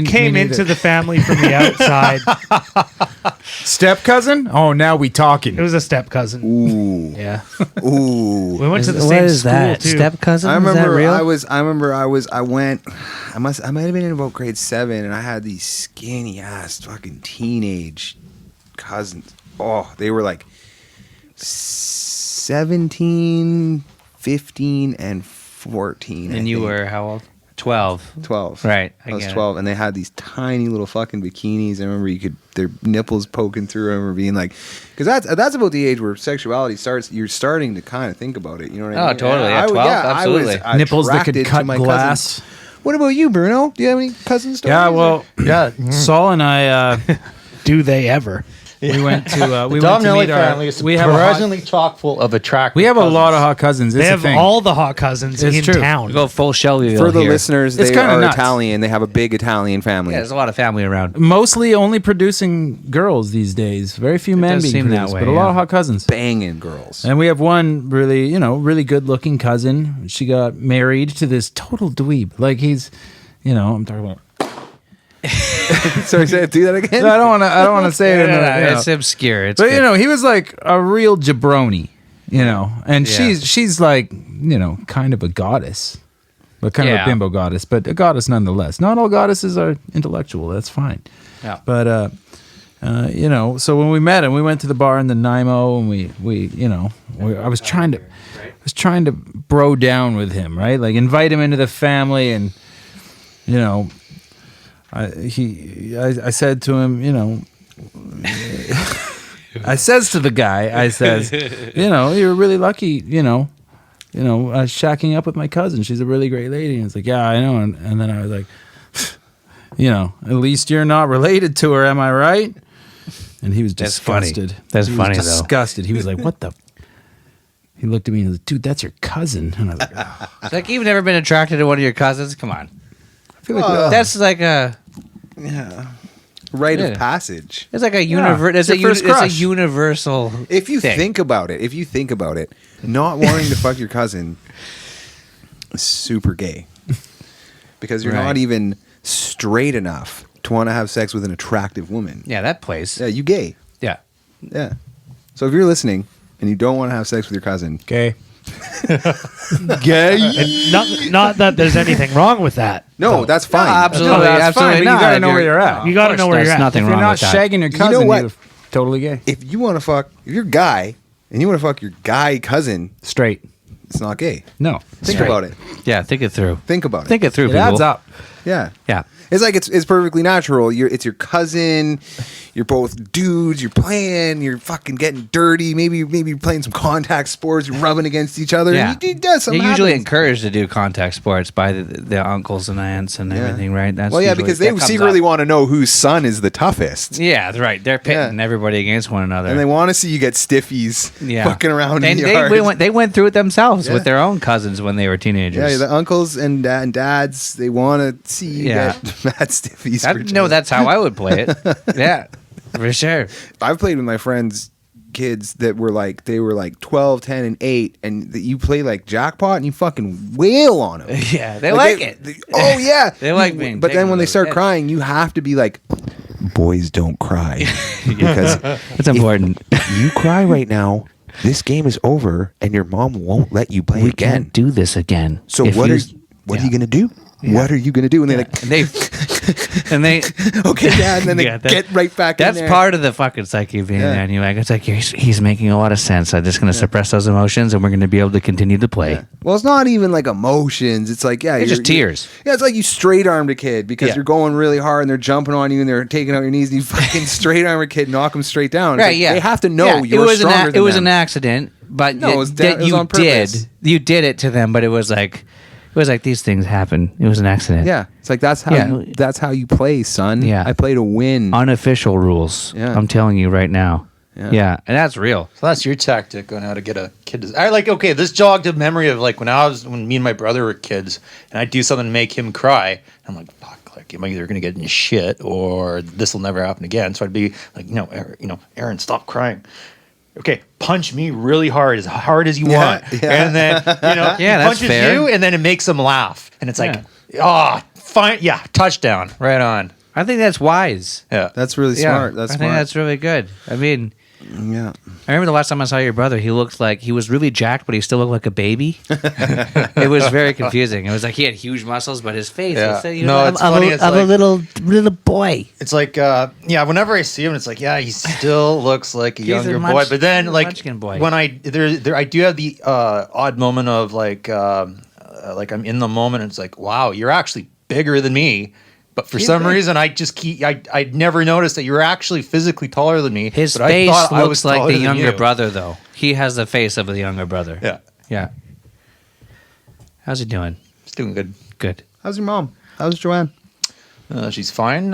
Me came neither. into the family from the outside. Step cousin? Oh, now we talking. It was a step cousin. Ooh. Yeah. Ooh. We went to the What same is school that? too. Step cousin? I Is that remember real? I might have been in about grade 7 and I had these skinny ass fucking teenage cousins. Oh, they were like 17, 15 and 14. I And you think. were how old? 12. 12. Right, I I was get it. 12 and they had these tiny little fucking bikinis. I remember their nipples poking through. I remember being like, because that's about the age where sexuality starts. You're starting to kind of think about it. You know what I Oh, mean? totally. And At 12, absolutely. I was Nipples that could attracted to cut my glass. cousins. What about you, Bruno? Do you have any cousin stories? Yeah, well, Yeah. Saul and I, Do they ever? we went to The we Dom went to Nelly meet our. family is We have a surprisingly chock full of attractive. we have a lot of cousins. hot cousins. They It's a have thing. all the hot cousins It's in true. town. We go full Shelbyville For the here. listeners, It's they kinda are nuts. Italian. They have a big Italian family. Yeah, there's a lot of family around. Mostly only producing girls these days. Very few men does being seem that produced, way, but a lot yeah. of hot cousins. Banging girls. And we have one really, really good-looking cousin. She got married to this total dweeb. Like he's, I'm talking about. Sorry, do that again. I don't want to say it. It's obscure. It's But good. he was like a real jabroni, and Yeah. she's like, kind of a goddess, but kind of a Yeah. bimbo goddess, but a goddess nonetheless. Not all goddesses are intellectual. That's fine. Yeah. But so when we met him, we went to the bar in the Nimo, and I was trying to bro down with him, right? Like invite him into the family, and I said to him, I says to the guy, you're really lucky, shacking up with my cousin. She's a really great lady. And it's like, yeah, I know. And then I was like, at least you're not related to her, am I right? And he was That's funny. disgusted. That's He was funny, though. disgusted. He was like, what the? He looked at me and was like, dude, that's your cousin. And I was like, oh. It's like you've never been attracted to one of your cousins? Come on. I feel like That's like a Rite Yeah. of passage. it's like a It's your first it's a crush. universal If you thing. think about it, not wanting to fuck your cousin is super gay. Because you're Right. not even straight enough to want to have sex with an attractive woman. Yeah, that plays. Yeah, you gay. Yeah. Yeah. So if you're listening and you don't want to have sex with your cousin, okay. gay? And not that there's anything wrong with that. No, that's fine. absolutely. No, that's absolutely fine, but you not. gotta know where you're at. You gotta know where There's you're at. nothing If you're wrong not with that. shagging your You cousin, know what? you're totally gay. If you want to fuck, if you're a guy and you want to fuck your guy cousin, Straight. it's not gay. No. Think Straight. about it. Yeah, think it through. Think about it. Think it through, It people. adds up. Yeah. Yeah. It's like it's perfectly natural. It's your cousin. You're both dudes. You're playing. You're fucking getting dirty. Maybe you're playing some contact sports. You're rubbing against each other. Yeah. You do something. You're usually happens. encouraged to do contact sports by the uncles and aunts and everything, right? That's Well, yeah, usually- because that they comes secretly up. want to know whose son is the toughest, Yeah, that's right. They're pitting Yeah. everybody against one another. and they want to see you get stiffies. yeah. fucking around in And the they, yard. they went through it themselves Yeah. with their own cousins when they were teenagers. Yeah, the uncles and dads, they want to see you Yeah. get mad stiffies. for each No, other. that's how I would play it. Yeah, for sure. I've played with my friends' kids that were like 12, 10, and 8, and you play like jackpot and you fucking wail on them. Yeah, they like it. Oh yeah, They like being But taken then when they with start it. crying, you have to be like, boys don't cry because It's important. you cry right now. This game is over, and your mom won't let you play We again. can't do this again. So If what you- are you gonna do? What are you gonna do? And they're like, And they, and they. okay, Dad, and then they Yeah, that- get right back in That's there. part of the fucking psyche of being Yeah. an anti-mag. It's like he's making a lot of sense. I'm just going to suppress those emotions, and we're going to be able to continue to play. Yeah. Well, it's not even like emotions. It's like, yeah, It's just tears. Yeah, it's like you straight armed a kid because Yeah. you're going really hard and they're jumping on you and they're taking out your knees and you fucking straight arm a kid, knock them straight down. It's Right? like, Yeah, they have to know Yeah, you're stronger than It was them. an accident, but No, it was that it was you on purpose. you did it to them. But it was like these things happen. It was an accident. Yeah, it's like that's how you play, son. Yeah. I play to win. Unofficial rules. Yeah. I'm telling you right now. Yeah, and that's real. So that's your tactic on how to get a kid to. I like. Okay, this jogged a memory of like when me and my brother were kids, and I'd do something to make him cry. I'm like, fuck, like I'm either gonna get in shit or this will never happen again. So I'd be like, Aaron, stop crying. Okay, punch me really hard as you want, and then Yeah, he that's punches fair. you, and then it makes him laugh, and it's like, fine, touchdown, right on. I think that's wise. Yeah, That's really smart. I That's think smart. that's really good. I mean, Yeah. I remember the last time I saw your brother, he looked like he was really jacked, but he still looked like a baby. It was very confusing. It was like he had huge muscles, but his face was it's funny. It's a like, little boy. it's like, whenever I see him, it's like, he still looks like a He's a younger boy. munch- But then, like, munchkin boy. when I do have the odd moment of like I'm in the moment, and it's like, wow, you're actually bigger than me. But for some reason, I never noticed that you were actually physically taller than me. His but face I thought I was looks like taller the than younger you. brother, though. He has the face of the younger brother. Yeah, Yeah. How's he doing? he's doing good. Good. How's your mom? How's Joanne? She's fine.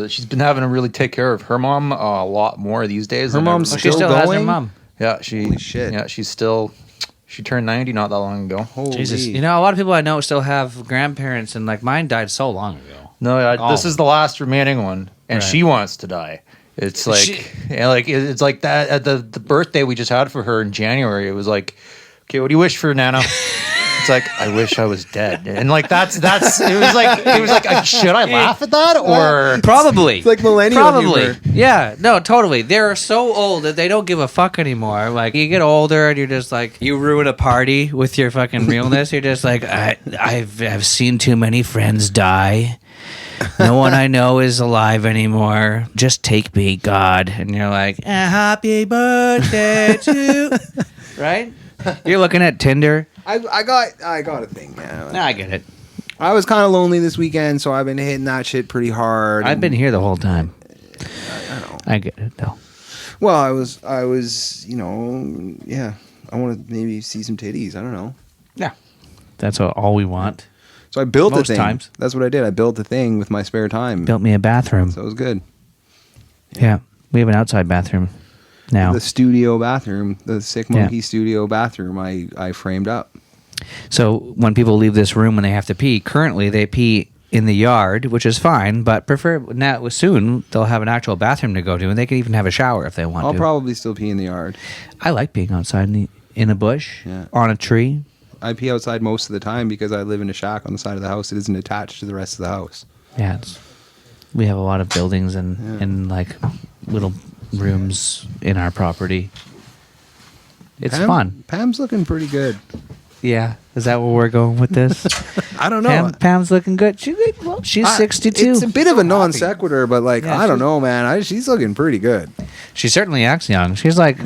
She's been having to really take care of her mom a lot more these days. Her than mom's Oh, everybody. she Still still has her going? mom. Yeah, Holy shit. Yeah, she's still. She turned 90 not that long ago. Holy. Jesus. You know, a lot of people I know still have grandparents, and like mine died so long ago. No, this is the last remaining one, and Right. she wants to die. It's like, it's like that at the birthday we just had for her in January. It was like, okay, what do you wish for, Nana? It's like, I wish I was dead, and like that's. It was like, should I laugh at that or Probably. It's like millennial Probably. humor. Yeah. No, totally. They're so old that they don't give a fuck anymore. Like, you get older and you're just like, you ruin a party with your fucking realness. You're just like, I've seen too many friends die. No one I know is alive anymore. Just take me, God. And you're like, happy birthday to... Right? You're looking at Tinder. I got a thing, man. Nah, I get it. I was kind of lonely this weekend, so I've been hitting that shit pretty hard. I've been here the whole time. I get it, though. Well, I was, I want to maybe see some titties. I don't know. Yeah. That's all we want. So I built Most a thing. times. That's what I did. I built a thing with my spare time. Built me a bathroom. So it was good. Yeah. We have an outside bathroom now. The studio bathroom, the Sick Yeah. Monkey studio bathroom, I framed up. So when people leave this room when they have to pee, currently they pee in the yard, which is fine, but now soon they'll have an actual bathroom to go to, and they can even have a shower if they want I'll to. probably still pee in the yard. I like being outside in a bush, Yeah. on a tree. I pee outside most of the time because I live in a shack on the side of the house. It isn't attached to the rest of the house. Yeah, we have a lot of buildings and like little rooms in our property. It's fun. Pam's looking pretty good. Yeah, is that where we're going with this? I don't know. Pam's looking good. She's 62. It's a bit of a non sequitur, but like Yeah, I don't know, man. She's looking pretty good. She certainly acts young. She's like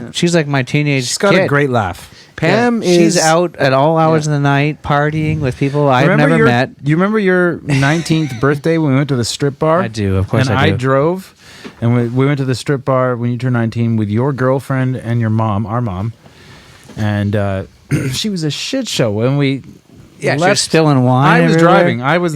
my teenage She's got kid. a great laugh. Pam is. She's out at all hours of the night partying with people I've never met. You remember your 19th birthday when we went to the strip bar? I do, of course and I do. I drove, and we went to the strip bar when you turned 19 with your girlfriend and your mom, our mom, and she was a shit show when we. Yeah, she left. was spilling wine. I was everywhere. driving. I was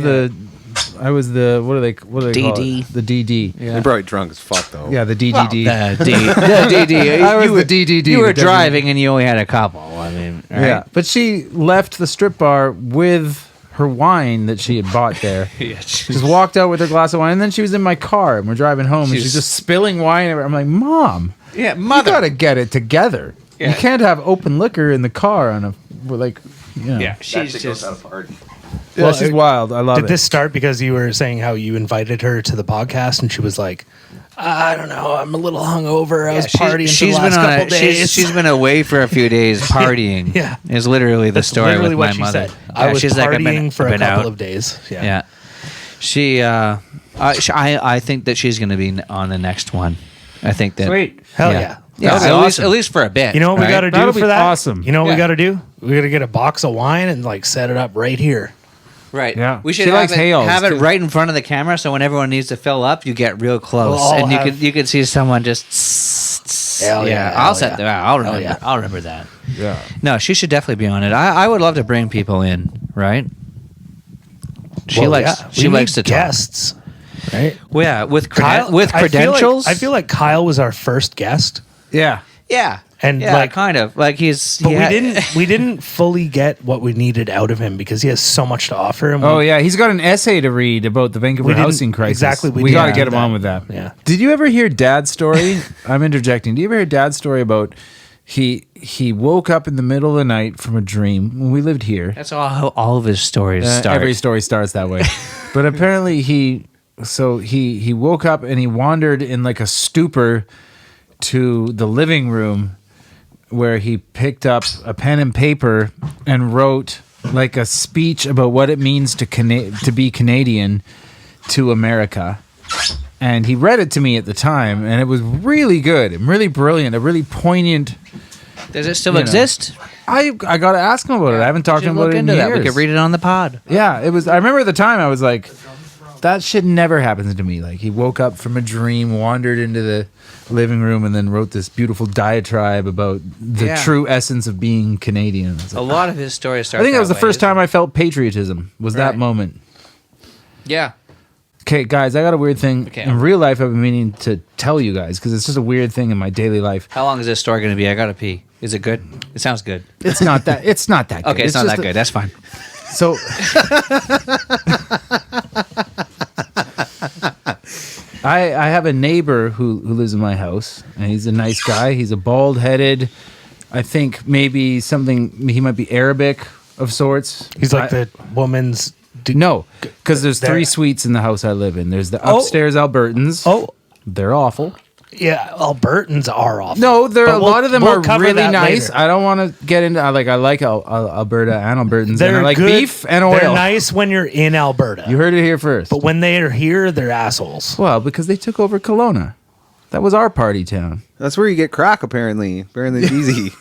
the what do they call DD. it? The DD. They're probably drunk as fuck though. Yeah, the DDD. The DD. I was You were- the DDD. You were the driving and you only had a couple. I mean, right? Yeah, but she left the strip bar with her wine that she had bought there. Just walked out with her glass of wine, and then she was in my car, and we're driving home, and she's just spilling wine everywhere. I'm like, Mom, Yeah, you gotta get it together. You can't have open liquor in the car on Yeah, she's just. Well, she's wild. I love Did it. this start because you were saying how you invited her to the podcast and she was like, I don't know, I'm a little hungover. I was partying for the last couple days. She's been away for a few days partying. Yeah. Is literally the That's story literally with what my she mother. said. Yeah, I was she's like, partying for a been couple out. of days. Yeah. Yeah. She. I think that she's going to be on the next one. I think that. Sweet. Hell yeah. Yeah, That'd be at awesome. least for a bit. You know what we right? got to do That'll for be that? awesome. You know what Yeah. we got to do? We got to get a box of wine and like set it up right here. Right. Yeah. We should She have likes it, Hales, have it too. right in front of the camera, so when everyone needs to fill up, you get real close, We'll all and have- you could see someone just. Hell yeah, I'll hell set yeah. that. I'll remember. yeah. I'll remember that. Yeah. No, she should definitely be on it. I would love to bring people in. Right. She Well, likes. yeah. She We likes need to talk. guests. right? Well, yeah, with Kyle, with credentials. I feel like Kyle was our first guest, Yeah. yeah, and yeah, like, kind of like he's. but we didn't fully get what we needed out of him because he has so much to offer. And Oh yeah, he's got an essay to read about the Vancouver We didn't- housing crisis. exactly, we We got to didn't get do him that. on with that. Yeah. Did you ever hear Dad's story? I'm interjecting. Do you ever hear Dad's story about he woke up in the middle of the night from a dream when we lived here? That's how all of his stories start. Every story starts that way. But apparently he woke up and he wandered in like a stupor to the living room where he picked up a pen and paper and wrote like a speech about what it means to be Canadian to America. And he read it to me at the time, and it was really good and really brilliant, a really poignant. Does it still You know. exist? I got to ask him about it. I haven't talked to him about Look it in into years. that. We could read it on the pod. Yeah, it was. I remember at the time I was like, that shit never happens to me. Like he woke up from a dream, wandered into the living room, and then wrote this beautiful diatribe about the Yeah. true essence of being Canadian. It's A like- lot of his stories start. I think that was the way, first isn't time I felt patriotism. Was that Right. moment? it? Yeah. Okay, guys, I got a weird thing Okay. in real life. I've been meaning to tell you guys because it's just a weird thing in my daily life. How long is this story going to be? I gotta pee. Is it good? It sounds good. It's not that. It's not that. Good. Okay, it's not just that good. That's fine. So I have a neighbor who lives in my house, and he's a nice guy. He's a bald-headed, I think maybe something, he might be Arabic of sorts. He's like the woman's. No, because there's There- 3 suites in the house I live in. There's the Oh. upstairs Albertans. Oh, They're awful. yeah, Albertans are awful. No, But a lot of them we'll are cover really that nice. later. I don't want to get into. I like Alberta and Albertans. And I like good. beef and oil. They're nice when you're in Alberta. You heard it here first. But when they're here, they're assholes. Well, because they took over Kelowna. That was our party town. That's where you get crack, apparently. Apparently it's easy.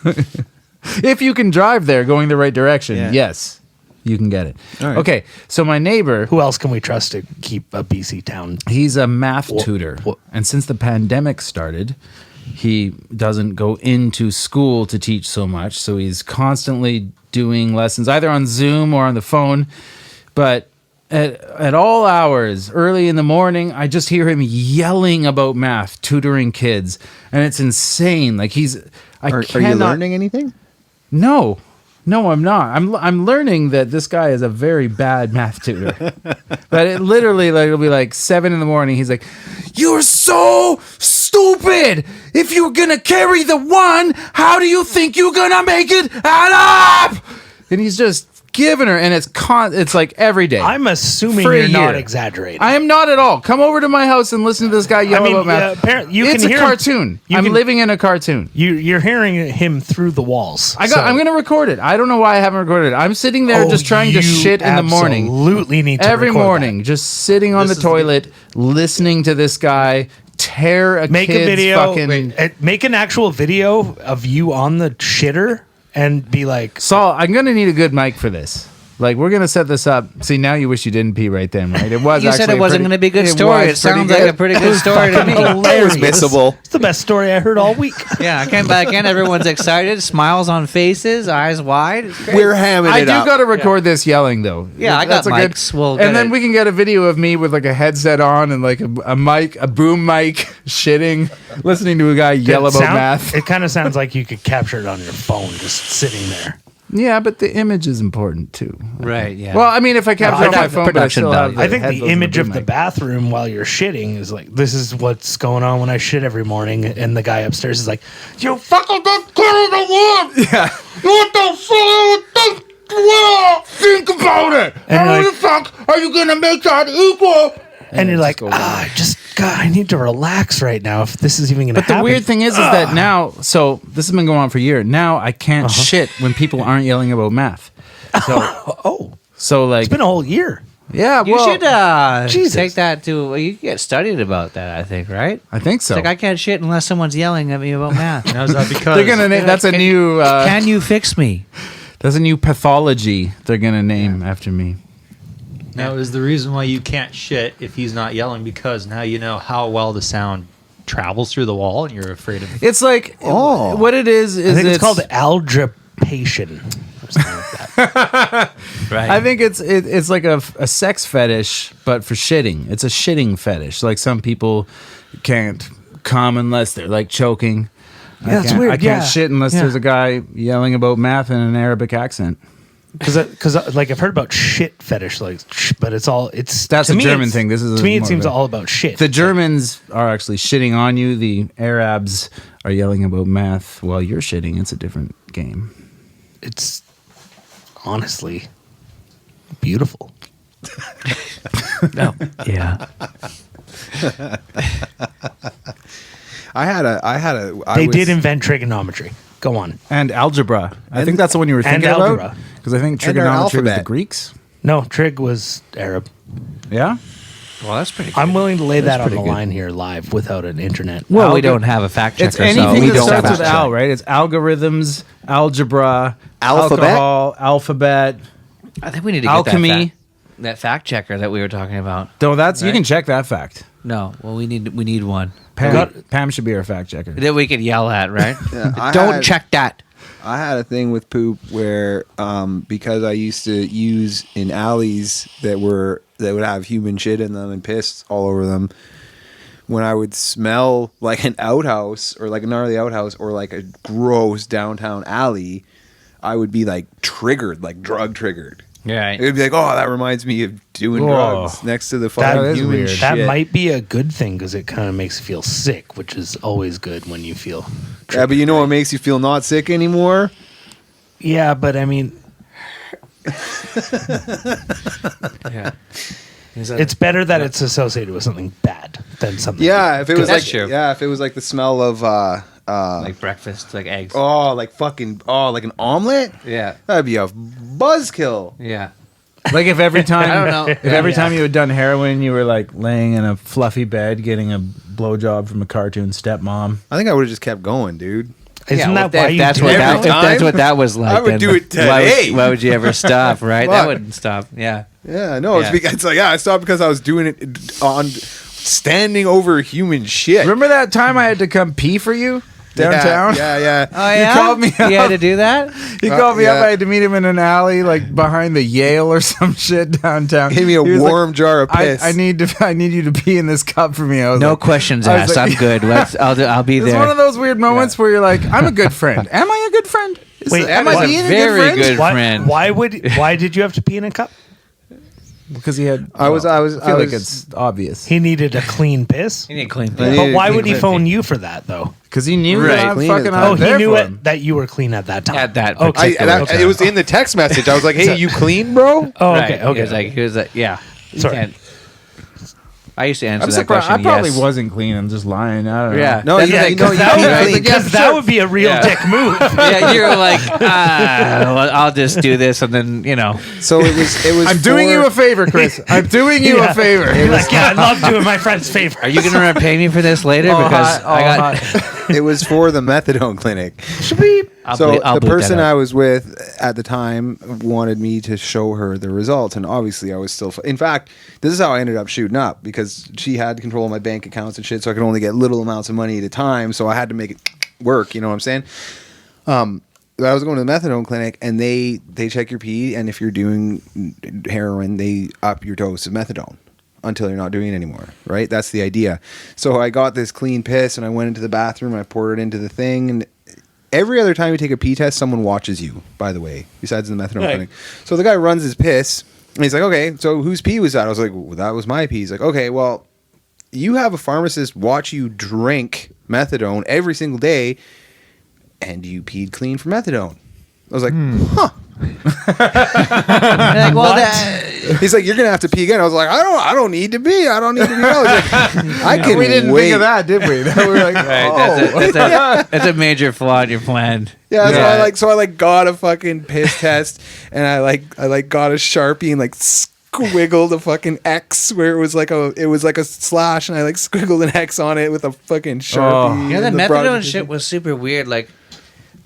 If you can drive there going the right direction, Yeah. yes, you can get it. All right. Okay, so my neighbor, Who else can we trust to keep a BC town? he's a math tutor. wha- And since the pandemic started, he doesn't go into school to teach so much. So he's constantly doing lessons either on Zoom or on the phone. But at all hours, early in the morning, I just hear him yelling about math, tutoring kids. And it's insane. Like Are you learning anything? No, I'm not. I'm learning that this guy is a very bad math tutor. But it literally, like, it'll be like 7 a.m. He's like, "You're so stupid. If you're gonna carry the 1, how do you think you're gonna make it add up?" And he's just giving her, and it's like every day. I'm assuming For a you're not year. exaggerating. I am not at all. Come over to my house and listen to this guy yell about math. apparently you It's can a hear cartoon. You I'm can- living in a cartoon. You're hearing him through the walls. I'm going to record it. I don't know why I haven't recorded it. I'm sitting there just trying to shit in the morning. Absolutely need to Every record morning, just sitting on This the is the- toilet, listening to this guy tear a that. Make kid's a video. fucking... Make an actual video of you on the shitter and be like, Saul, I'm going to need a good mic for this. Like, we're going to set this up. See, now you wish you didn't pee right then, right? It was You actually said it wasn't going to be a good story. It sounds like a pretty good story to me. It was missable. it's the best story I heard all week. Yeah, I came back in. Everyone's excited, smiles on faces, eyes wide. It's great. We're hamming I it do up. got to record this yelling, though. Yeah, I got That's a good- mics. We'll get and then it. we can get a video of me with like a headset on and like a mic, a boom mic, shitting, listening to a guy yell about math. It kind of sounds like you could capture it on your phone, just sitting there. Yeah, but the image is important too. Right, yeah. Well, I mean, if I capture I it on my think phone, but I production still have value. I think headphones the and image boom of the mic. bathroom while you're shitting is like, this is what's going on when I shit every morning, and the guy upstairs is like, "You fucking don't carry the one. Yeah. What the fuck? Think about it. And How you're the like- fuck are you gonna make that equal? And you're it like, just goes on. God, I need to relax right now. If this is even gonna But the happen. weird thing is that now, so this has been going on for a year. Now I can't Uh-huh. shit when people aren't yelling about math. oh, So like, it's been a whole year. yeah, you well, should Jesus. take that to. You get studied about that, I think, right? I think so. It's like I can't shit unless someone's yelling at me about math. Now, is that because They're gonna name that's a new Can you fix me? that's a new pathology they're gonna name after me. now is the reason why you can't shit if he's not yelling because now you know how well the sound travels through the wall and you're afraid of It's like Oh. what it is I think it's called it's algipation. something like that. Right. I think it's like a sex fetish, but for shitting. It's a shitting fetish. Like some people can't come unless they're like choking. Yeah, that's weird. I can't shit unless there's a guy yelling about math in an Arabic accent. Because like I've heard about shit fetish, like, but it's that's to a me, German it's- thing. This is to me it more seems of a- all about shit. The Germans are actually shitting on you. The Arabs are yelling about math while you're shitting. It's a different game. It's honestly beautiful. No. Yeah. They did invent trigonometry. Go on. And algebra. I think that's the one you were and thinking algebra. about. Because I think And our trigonometry was the alphabet. Greeks. No, trig was Arab. Yeah? Well, that's pretty good. I'm willing to lay that on the pretty good. line here live without an internet. Well, we Algebra- don't have a fact checker. It's anything so we that don't starts with fact Al, check. right? It's algorithms, algebra, Alphabet? alcohol, alphabet. I think we need to get Alchemy. that fact checker that we were talking about. No, that's you Right. can check that fact. No, well, we need one Pam should be our fact checker. that we could yell at, right? Yeah, I Don't had- check that. I had a thing with poop where because I used to use in alleys that would have human shit in them and piss all over them. When I would smell like an outhouse or like a gnarly outhouse or like a gross downtown alley, I would be like triggered, like drug triggered. Yeah. It would be like, oh, that reminds me of doing Whoa. drugs next to the fucking is human weird. shit. That might be a good thing because it kind of makes you feel sick, which is always good when you feel. Yeah, but you know what makes you feel not sick anymore? Yeah, but I mean, Yeah. it's better that it's associated with something bad than something. Yeah, if it was That's like true. if it was like the smell of Like breakfast, like eggs. like an omelet, Yeah. that'd be a buzzkill. Yeah. Like if every time I don't know. if every time you had done heroin, you were like laying in a fluffy bed getting a blowjob from a cartoon stepmom. I think I would have just kept going, dude. Isn't that why you that's do what it? that, every if that's time? what that was like, I would then do it why today. why would you ever stop, right? That Fuck. wouldn't stop. Yeah. Yeah, no, Yeah. it's like I stopped because I was doing it on standing over human shit. Remember that time I had to come pee for you downtown? Yeah. Oh, You yeah? called me You had up. to do that? He called me up. yeah. I had to meet him in an alley, like behind the Yale or some shit downtown. Gave me a He was like, warm jar of piss. I need you to pee in this cup for me. I was No like, questions I was asked. like- I'm good. I'll be It's there. one of those weird moments where you're like, I'm a good friend. Am I a good friend? Wait, am that I was a being very a good friend? good friend. Why did you have to pee in a cup? Because he had. I was- I I feel like was- it's obvious. He needed a clean piss. You need to clean I things. need But to why clean would he it. phone you for that though? Because he knew Right. that I'm Clean at fucking the out time. Oh, he there knew for it him. that you were clean at that time. At that Okay. particular Okay. It was in the text message. I was like, "Hey, you clean, bro?" Oh, Right. okay. Okay. He was like, yeah. You Sorry. can't- I used to answer I'm that surprised. question. I probably yes. wasn't clean. I'm just lying. I don't know. Yeah. No, That's yeah, like- you know, you That Right. would, Like, because that would be a real Yeah. dick move. Yeah, you're like, well, I'll just do this, and then So it was. I'm doing for- you a favor, Chris. I'm doing you Yeah. a favor. You're like, yeah, I love doing my friend's favor. Are you going to repay me for this later? All Because hot, all I got. hot. It was for the methadone clinic. I'll So I'll the bleep that person out. I was with at the time wanted me to show her the results, and obviously I was still. In fact, this is how I ended up shooting up because she had control of my bank accounts and shit, so I could only get little amounts of money at a time. So I had to make it work. You know what I'm saying? But I was going to the methadone clinic, and they check your pee, and if you're doing heroin, they up your dose of methadone until you're not doing it anymore, right? That's the idea. So I got this clean piss, and I went into the bathroom, and I poured it into the thing, and every other time you take a pee test, someone watches you, by the way, besides the methadone Right. clinic. So the guy runs his piss, and he's like, okay, so whose pee was that? I was like, well, that was my pee. He's like, okay, well, you have a pharmacist watch you drink methadone every single day, and you peed clean for methadone. I was like, huh. Like, well, that, He's like, you're gonna have to pee again. I was like, I don't need to pee. I don't need to pee. I was like, I can We didn't wait. think of that, did we? We were like, right, oh. that's a major flaw in your plan. Yeah, Yeah. so I got a fucking piss test, and I got a Sharpie and like squiggled a fucking X where it was like a slash, and I like squiggled an X on it with a fucking Sharpie. Yeah, the and methadone broad- shit was super weird. Like,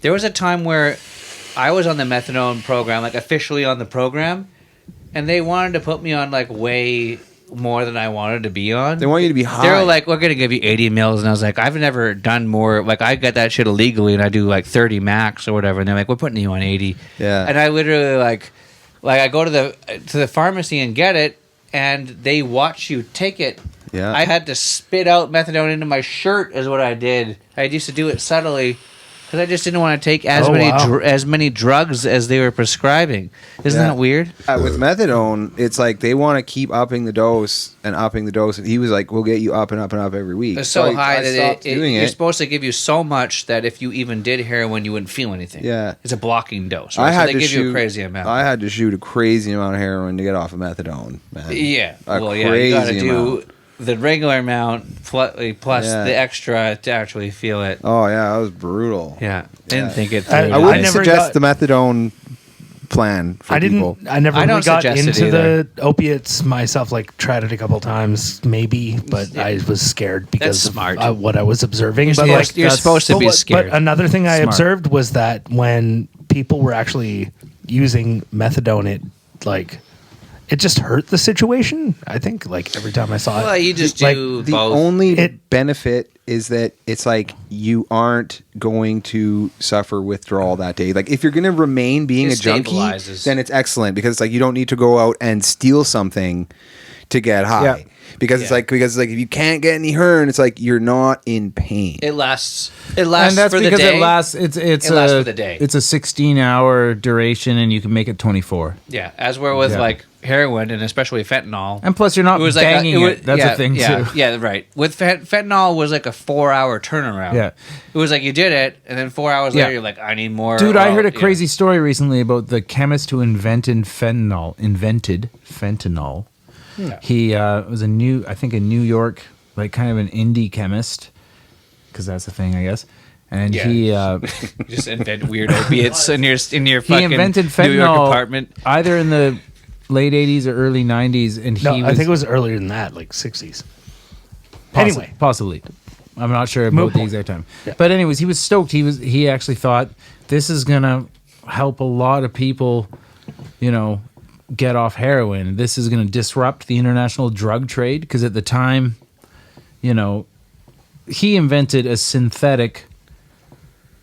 there was a time where I was on the methadone program, like officially on the program, and they wanted to put me on like way more than I wanted to be on. They want you to be high. They were like, we're going to give you 80 mils. And I was like, I've never done more. Like, I get that shit illegally and I do like 30 max or whatever. And they're like, we're putting you on 80. Yeah. And I literally like I go to the pharmacy and get it, and they watch you take it. Yeah. I had to spit out methadone into my shirt is what I did. I used to do it subtly because I just didn't want to take as many drugs as they were prescribing. Isn't that weird? With methadone, it's like they want to keep upping the dose and upping the dose. And he was like, "We'll get you up and up and up every week." It's so high I that stopped doing you're it. supposed to give you so much that if you even did heroin, you wouldn't feel anything. Yeah. It's a blocking dose. I Right? So had they to give shoot you a crazy amount. I had to shoot a crazy amount of heroin to get off of methadone, man. Yeah. A You got to crazy do amount. the regular amount plus the extra to actually feel it. Oh yeah, that was brutal. Yeah. Didn't think it through. I I wouldn't never suggest got- the methadone plan for people. I never I really don't got suggest it into either. the opiates myself. Like, tried it a couple times, maybe, but I was scared because smart. of what I was observing. But You're, like, you're supposed to be scared. But another thing I Smart. observed was that when people were actually using methadone, it just hurt the situation. I think like every time I saw it. Well, you just like, do The both. only It- benefit is that it's like you aren't going to suffer withdrawal that day. Like if you're going to remain being It a junkie, stabilizes. then it's excellent because it's like you don't need to go out and steal something to get high. Yeah. Because it's like if you can't get any heroin, it's like you're not in pain. It lasts. It And lasts that's for the because day. it lasts. It's It lasts for the day. It's a 16-hour duration, and you can make it 24. Yeah, as we're with Yeah. like heroin and especially fentanyl. And plus, you're not It was like banging it. That's a thing yeah, too. Yeah, right. With fentanyl was like a 4-hour turnaround. Yeah. It was like you did it, and then 4 hours Yeah. later you're like, I need more. Dude, I heard a yeah. crazy story recently about the chemist who invented fentanyl. Yeah. He was a New York, like kind of an indie chemist, because that's the thing, I guess. And Yeah. he You just invent weird opiates in your fucking invented New York fentanyl apartment. either in the late 80s or early 90s, and no, he I was think it was earlier than that, like 60s. Anyway, possibly. I'm not sure Moot about the point. exact time. Yeah. But anyways, he was stoked. He actually thought this is gonna help a lot of people, get off heroin. This is gonna disrupt the international drug trade because at the time, he invented a synthetic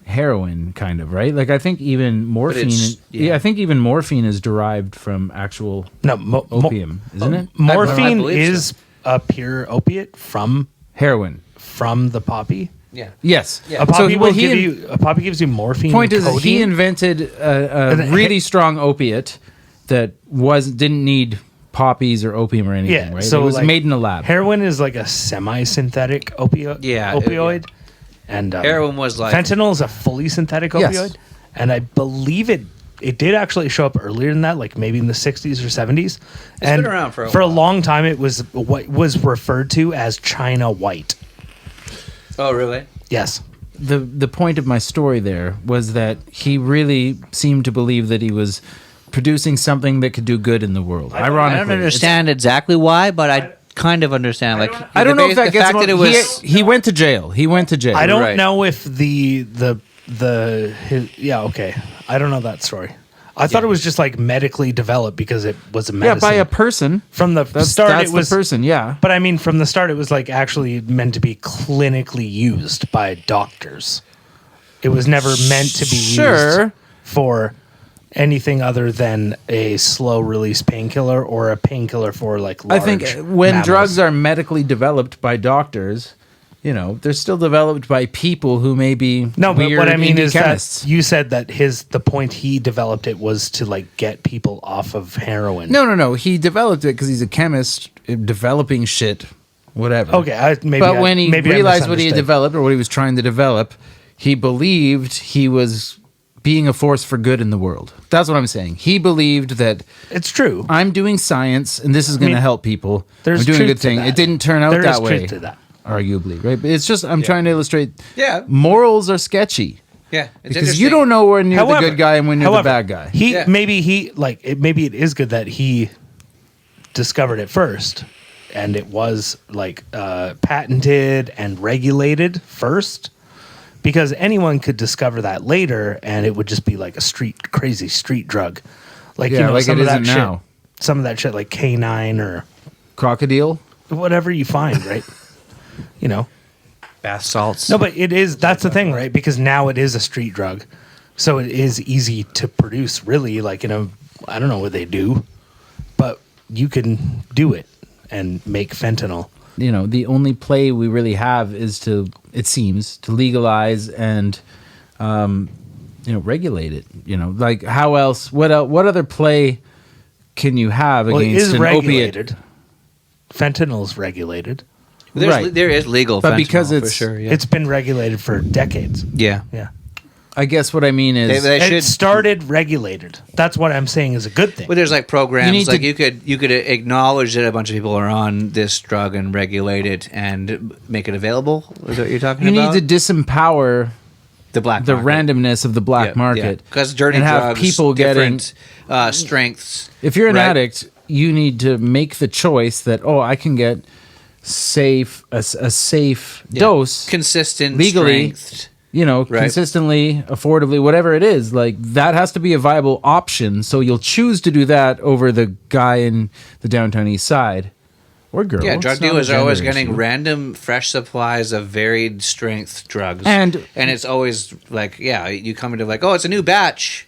heroin kind of, right? Like I think even morphine yeah. I think even morphine is derived from actual no, opium, isn't it? I morphine believe is a pure opiate from Heroin. the poppy. Yeah. Yes. Yeah. A poppy, well, a poppy gives you morphine. Point and is, that he codeine. invented a And really strong opiate that didn't need poppies or opium or anything. Yeah, right? so it was like, made in a lab. Heroin is like a semi-synthetic opioid. Yeah, opioid. And Heroin was like fentanyl is a fully synthetic Yes. opioid, and I believe it did actually show up earlier than that, like maybe in the 60s or 70s. And been around for a a while. long time. It was what was referred to as China White. Oh, really? Yes. The point of my story there was that he really seemed to believe that he was producing something that could do good in the world. Ironically, I don't understand exactly why, but I kind of understand. Like I don't know if that the gets fact him. that it was. He went to jail. I don't Right. know if yeah, okay. I don't know that story. I thought it was just like medically developed because it was a Yeah, medicine. by a person. from the start That's it was the person. Yeah. But I mean, from the start, it was like actually meant to be clinically used by doctors. It was never meant to be Sure. used for anything other than a slow release painkiller or a painkiller for like large I think when mammals. drugs are medically developed by doctors, they're still developed by people who may be no, but weird what I mean indie is chemists. that you said that the point he developed it was to like get people off of heroin. No. He developed it because he's a chemist developing shit, whatever. Okay, But when he maybe I realized what he had misunderstood. developed or what he was trying to develop, he believed he was being a force for good in the world. That's what I'm saying. He believed that It's true. I'm doing science and this is going to mean, help people. there's I'm doing a truth good to thing. that. It didn't turn out There that is way. truth to that. Arguably, right? But it's just I'm trying to illustrate. Yeah. Morals are sketchy Yeah. It's because you don't know when you're However- the good guy and when you're the however, bad guy. Maybe it is good that he discovered it first, and it was like patented and regulated first, because anyone could discover that later, and it would just be like a crazy street drug, like Yeah, like some it of that isn't shit, now. some of that shit like K9 or crocodile. whatever you find, right? You know. Bath salts. No, but it is. That's the thing, right? Because now it is a street drug, so it is easy to produce. Really, like I don't know what they do, but you can do it and make fentanyl. You know, the only play we really have is it seems to legalize and, regulate it. You know, like how else? What other play can you have Well, it against is an regulated. opiate? Fentanyl's regulated. Right. There is legal, But fentanyl, because for it's- sure. Yeah. It's been regulated for decades. yeah. Yeah. I guess what I mean is They It should. started regulated. That's what I'm saying is a good thing. Well, there's like You programs need like to- you could acknowledge that a bunch of people are on this drug and regulate it and make it available. Is that what you're talking you about? need to disempower the black the market. randomness of the black market because dirty and have drugs, people getting. different strengths. If you're an right? addict, you need to make the choice that I can get a safe Yeah. dose consistent legally. strength. Right. Consistently, affordably, whatever it is, like that has to be a viable option. So you'll choose to do that over the guy in the downtown east side or girl. Yeah, drug It's not a dealers are always gender getting issue. random, fresh supplies of varied strength drugs, And- it's always like, you come into like, it's a new batch,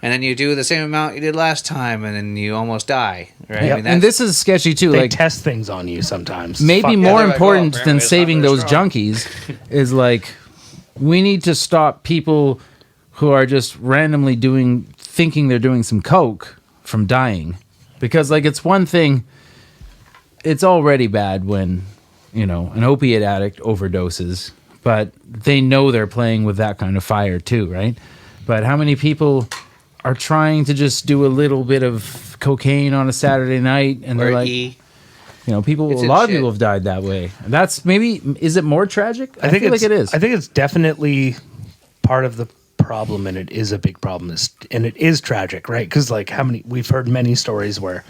and then you do the same amount you did last time, and then you almost die, right? Yep. I mean, And this is sketchy too. they Like test things on you sometimes. maybe Fuck more they're like, important apparently than it's not saving very those strong. junkies is like we need to stop people who are just randomly thinking they're doing some coke from dying, because like it's one thing. It's already bad when an opiate addict overdoses, but they know they're playing with that kind of fire too, right? But how many people are trying to just do a little bit of cocaine on a Saturday night and they're or like, E. people, It's a in lot of shit. people have died that way. Is it more tragic? I think feel it's, like it is. I think it's definitely part of the problem, and it is a big problem. And it is tragic, right? Because like we've heard many stories where,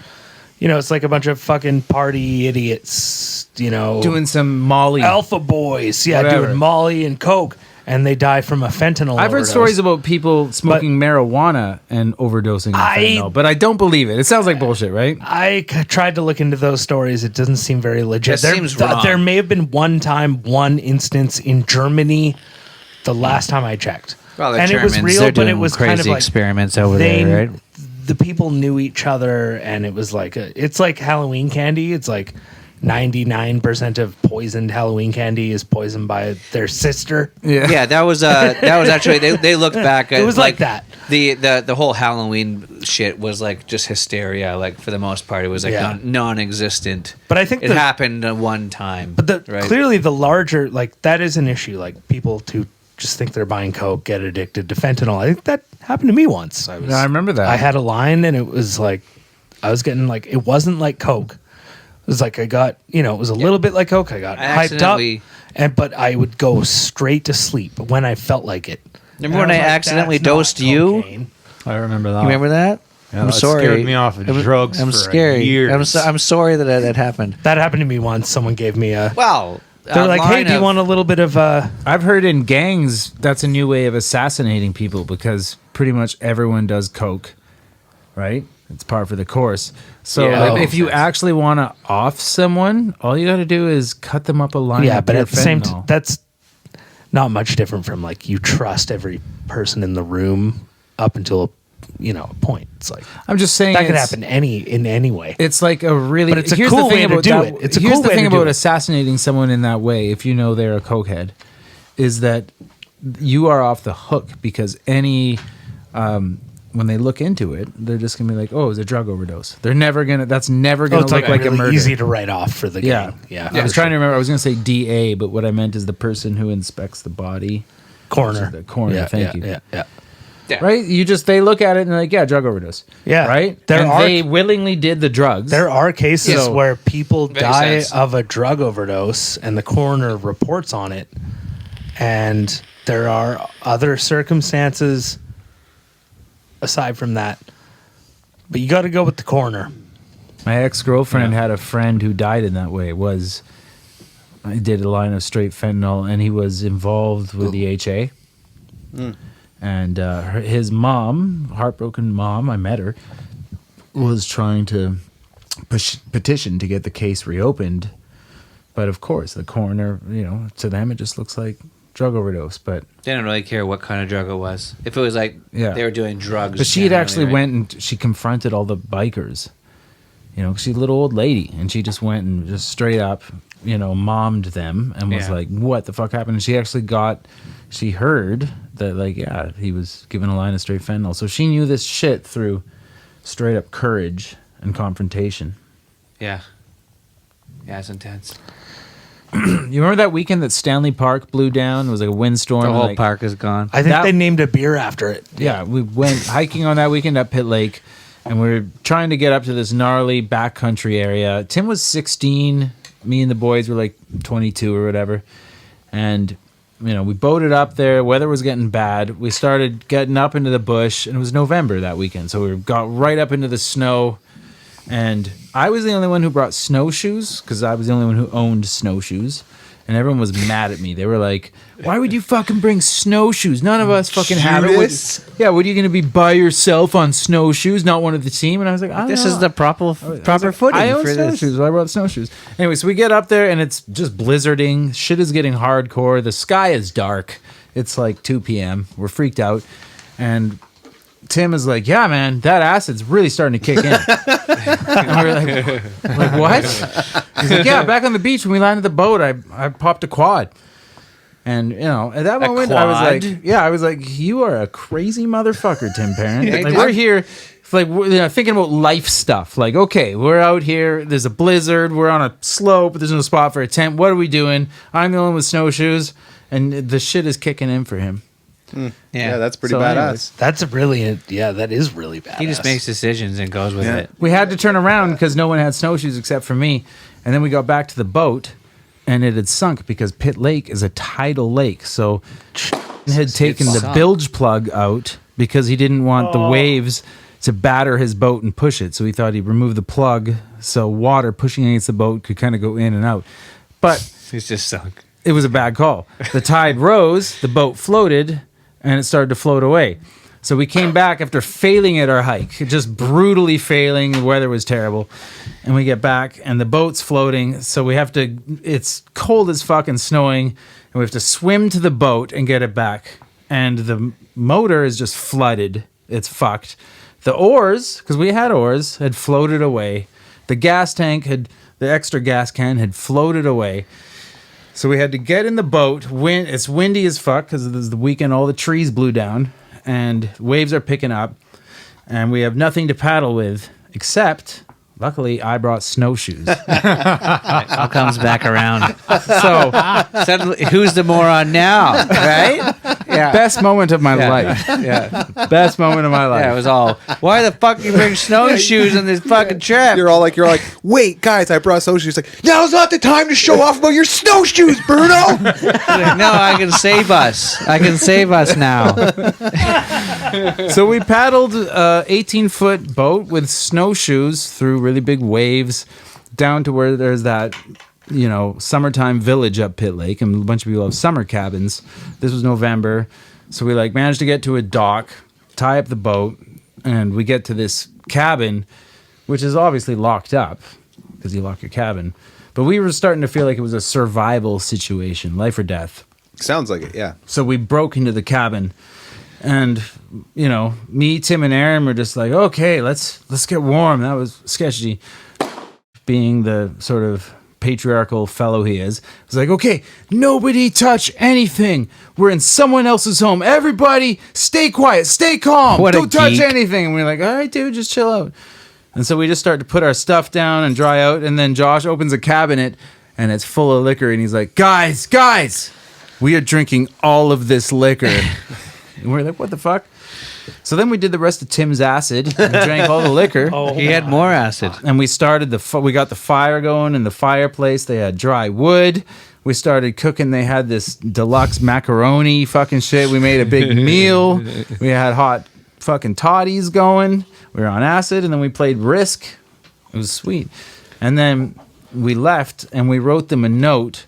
it's like a bunch of fucking party idiots, doing some Molly. alpha boys, Whatever. doing Molly and coke, and they die from a fentanyl. I've heard overdose. stories about people smoking marijuana and overdosing on fentanyl, but I don't believe it. It sounds like bullshit, right? Tried to look into those stories. It doesn't seem very legit. That seems wrong. There may have been one instance in Germany the last time I checked. Well, the and it was Germans, real, they're but it doing was crazy kind of like experiments over they- there, right? The people knew each other, and it was like it's like Halloween candy. It's like 99% of poisoned Halloween candy is poisoned by their sister. Yeah, that was actually they looked back at It was like that. The whole Halloween shit was like just hysteria, like for the most part it was like Yeah. non-existent. But I think it happened one time. But right? clearly the larger, like, that is an issue. Like, people who just think they're buying coke get addicted to fentanyl. I think that happened to me once. I remember that. I had a line, and it was like I was getting like, it wasn't like coke. It was like I got, it was a little bit like coke. I got I hyped up, accidentally- but I would go straight to sleep when I felt like it. Remember And when I was like, accidentally "That's not dosed you? cocaine." I remember that. You remember that? Yeah, I'm that sorry. scared me off of drugs I'm for scary. years. I'm sorry that happened. That happened to me once. Someone gave me a. Well, They're like, "Hey, do you want a little bit of?" I've heard in gangs that's a new way of assassinating people because pretty much everyone does coke, right? It's par for the course. So Yeah. if you actually want to off someone, all you got to do is cut them up a line. Yeah, of but pure at the same fentanyl. time, that's not much different from like you trust every person in the room up until a point. It's like I'm just saying that could it's- happen in any way. It's like a really. But it's a here's cool the thing way to about do that, it. It's a here's cool the way thing to do about it. assassinating someone in that way. If you know they're a cokehead, is that you are off the hook because when they look into it, they're just gonna be like, "Oh, it's a drug overdose." They're never gonna. That's never gonna it's look like really a murder. easy to write off for the Yeah, gang. Yeah, I was trying to remember. I was gonna say DA, but what I meant is the person who inspects the body. corner. The coroner, Yeah, thank yeah, you. Yeah. Yeah. Right? They look at it and they're like, "Yeah, drug overdose." Yeah. Right. There and are- they willingly did the drugs. There are cases So- where people Makes die sense. of a drug overdose and the coroner reports on it, and there are other circumstances aside from that. But you got to go with the coroner. My ex-girlfriend had a friend who died in that way. I did a line of straight fentanyl, and he was involved with the HA. And his mom, heartbroken mom, I met her, was trying to petitioned to get the case reopened. But of course, the coroner, to them, it just looks like drug overdose. But They don't really care what kind of drug it was. If it was like Yeah. they were doing drugs. But she had generally, actually right? went and she confronted all the bikers. 'Cause she's a little old lady, and she just went and just straight up, mommed them and was Yeah. like, "What the fuck happened?" And she heard that, like, yeah, he was given a line of straight fentanyl. So she knew this shit through straight up courage and confrontation. Yeah. Yeah, it's intense. You remember that weekend that Stanley Park blew down? It was like a windstorm. The whole like, park is gone. I think That- they named a beer after it. Yeah, we went hiking on that weekend at Pitt Lake, and we were trying to get up to this gnarly backcountry area. Tim was 16. Me and the boys were like 22 or whatever. And, we boated up there. Weather was getting bad. We started getting up into the bush, and it was November that weekend. So we got right up into the snow. And I was the only one who brought snowshoes because I was the only one who owned snowshoes. And everyone was mad at me. They were like, "Why would you fucking bring snowshoes? None of us fucking have it." Judas. Yeah, what are you going to be by yourself on snowshoes, not one of the team? And I was like, I don't This know. is the proper like, footing I own for this. snowshoes. So I brought snowshoes. Anyway, so we get up there and it's just blizzarding. Shit is getting hardcore. The sky is dark. It's like 2 p.m. We're freaked out. And Tim is like, "Yeah, man, that acid's really starting to kick in." And we're like, "What?" He's like, "Yeah, back on the beach when we landed the boat, I popped a quad." And at that moment, I was like, "You are a crazy motherfucker, Tim Parent." Like, we're here, like, thinking about life stuff. Like, okay, we're out here. There's a blizzard. We're on a slope. There's no spot for a tent. What are we doing? I'm the one with snowshoes, and the shit is kicking in for him. Yeah, that's pretty So badass. anyways. That is really bad. He just makes decisions and goes with Yeah. it. We had to turn around because no one had snowshoes except for me. And then we got back to the boat, and it had sunk because Pitt Lake is a tidal lake. So he had taken the sunk. bilge plug out because he didn't want the waves to batter his boat and push it. So he thought he'd remove the plug so water pushing against the boat could kind of go in and out. But He's just sunk. it was a bad call. The tide rose, the boat floated, and it started to float away. So we came back after failing at our hike, just brutally failing. The weather was terrible. And we get back, and the boat's floating. So we have to, it's cold as fuck and snowing, and we have to swim to the boat and get it back. And the motor is just flooded. It's fucked. The oars, because we had oars, had floated away. The gas tank the extra gas can had floated away. So we had to get in the boat. It's windy as fuck because this is the weekend. All the trees blew down and waves are picking up. And we have nothing to paddle with except, luckily, I brought snowshoes. All comes back around. So, Suddenly, who's the moron now? Right? Yeah. best moment of my life. Yeah. Best moment of my life. Yeah, it was all, why the fuck you bring snowshoes on this fucking trip? You're like, wait, guys, I brought snowshoes. Like, now's not the time to show off about your snowshoes, Bruno. Like, no, I can save us. I can save us now. So we paddled a 18-foot boat with snowshoes through really big waves down to where there's that, summertime village up Pitt Lake, and a bunch of people have summer cabins. This was November. So we managed to get to a dock, tie up the boat, and we get to this cabin, which is obviously locked up because you lock your cabin. But we were starting to feel like it was a survival situation, life or death. Sounds like it, yeah. So we broke into the cabin, and me, Tim, and Aaron were just like, okay, let's get warm. That was sketchy. Being the sort of patriarchal fellow he is, was like, okay, nobody touch anything. We're in someone else's home. Everybody, stay quiet, stay calm. What a Don't touch geek. anything. And we're like, all right, dude, just chill out. And so we just start to put our stuff down and dry out. And then Josh opens a cabinet, and it's full of liquor. And he's like, guys, we are drinking all of this liquor. And we're like, what the fuck? So then we did the rest of Tim's acid and drank all the liquor. He had more acid. And we started we got the fire going in the fireplace. They had dry wood. We started cooking. They had this deluxe macaroni fucking shit. We made a big meal. We had hot fucking toddies going. We were on acid, and then we played Risk. It was sweet. And then we left, and we wrote them a note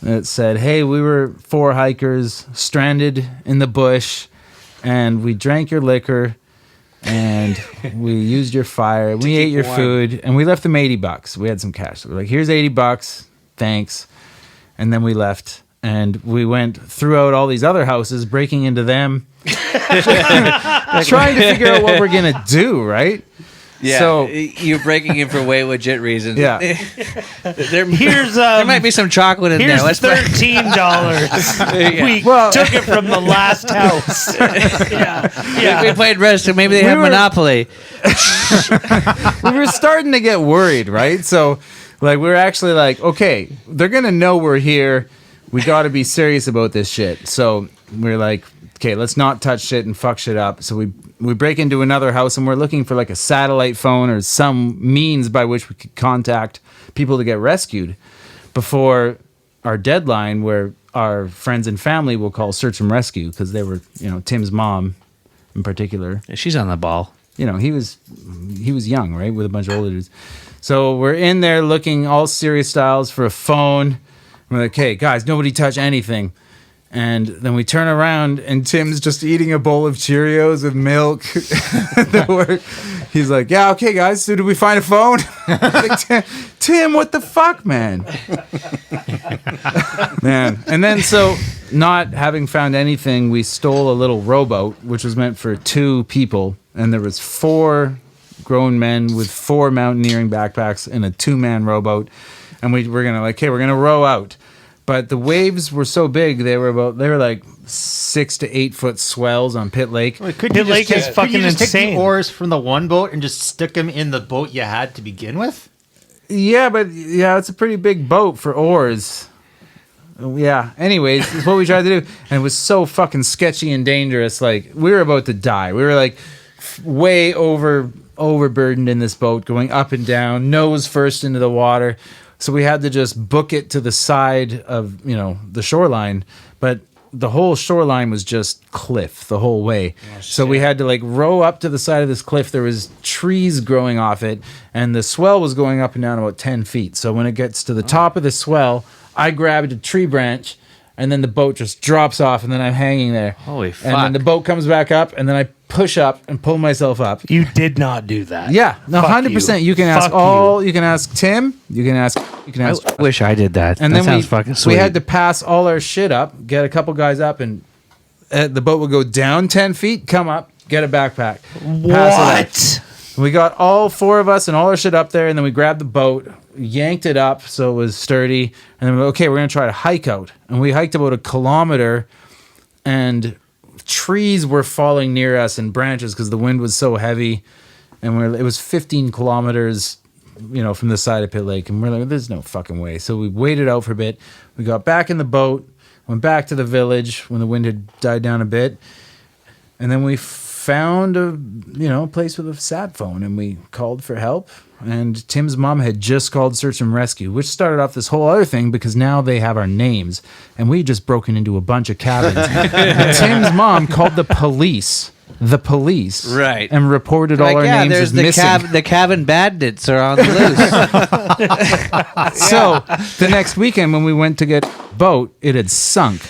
that said, hey, we were 4 hikers stranded in the bush, and we drank your liquor, and we used your fire. We ate your food, and we left them $80. We had some cash. So we're like, here's $80. Thanks. And then we left, and we went throughout all these other houses, breaking into them, trying to figure out what we're going to do, right? Yeah, So, you're breaking in for way legit reasons. yeah. there might be some chocolate in Here's there. Let's $13. We took it from the last house. We played Risk, so maybe they have were- Monopoly. We were starting to get worried, right? So, like, we were actually like, okay, they're going to know we're here. We got to be serious about this shit. So we're like, okay, let's not touch shit and fuck shit up. So we break into another house, and we're looking for like a satellite phone or some means by which we could contact people to get rescued before our deadline, where our friends and family will call search and rescue, because they were, Tim's mom in particular. She's on the ball. He was young, right, with a bunch of older dudes. So we're in there looking all serious styles for a phone. We're like, hey, guys, nobody touch anything. And then we turn around, and Tim's just eating a bowl of Cheerios with milk. He's like, yeah, okay, guys, so did we find a phone? Like, Tim, what the fuck, man? Man. And then, so not having found anything, we stole a little rowboat, which was meant for 2 people. And there was 4 grown men with 4 mountaineering backpacks in a 2-man rowboat. And we were going to we're going to row out. But the waves were so big, they were like 6 to 8 foot swells on Pit Lake. Wait, Pit Lake is fucking take insane. the oars from the one boat and just stick them in the boat you had to begin with? Yeah, but it's a pretty big boat for oars. Yeah. Anyways, it's what we tried to do, and it was so fucking sketchy and dangerous. Like, we were about to die. We were like way overburdened in this boat, going up and down, nose first into the water. So we had to just book it to the side of, the shoreline, but the whole shoreline was just cliff the whole way. So we had to row up to the side of this cliff. There was trees growing off it, and the swell was going up and down about 10 feet. So when it gets to the top of the swell, I grabbed a tree branch, and then the boat just drops off, and then I'm hanging there. Holy fuck. And then the boat comes back up, and then I push up and pull myself up. You did not do that. Yeah, no, Fuck 100%. You can ask Fuck you can ask Tim. You can ask. I wish I did that. And that then sounds fucking sweet. we had to pass all our shit up, get a couple guys up, and the boat would go down 10 feet, come up, get a backpack. Pass it up. We got all 4 of us and all our shit up there, and then we grabbed the boat, yanked it up so it was sturdy, and then we're going to try to hike out. And we hiked about 1 kilometer, and trees were falling near us and branches because the wind was so heavy, and it was 15 kilometers from the side of Pit Lake, and we're like, there's no fucking way. So we waited out for a bit. We got back in the boat, went back to the village when the wind had died down a bit, and then we found a place with a sat phone, and we called for help. And Tim's mom had just called search and rescue, which started off this whole other thing, because now they have our names, and we just broken into a bunch of cabins. And Tim's mom called the police, right, and reported all our names there's as missing. the cabin bandits are on the loose. So the next weekend when we went to get a boat, it had sunk.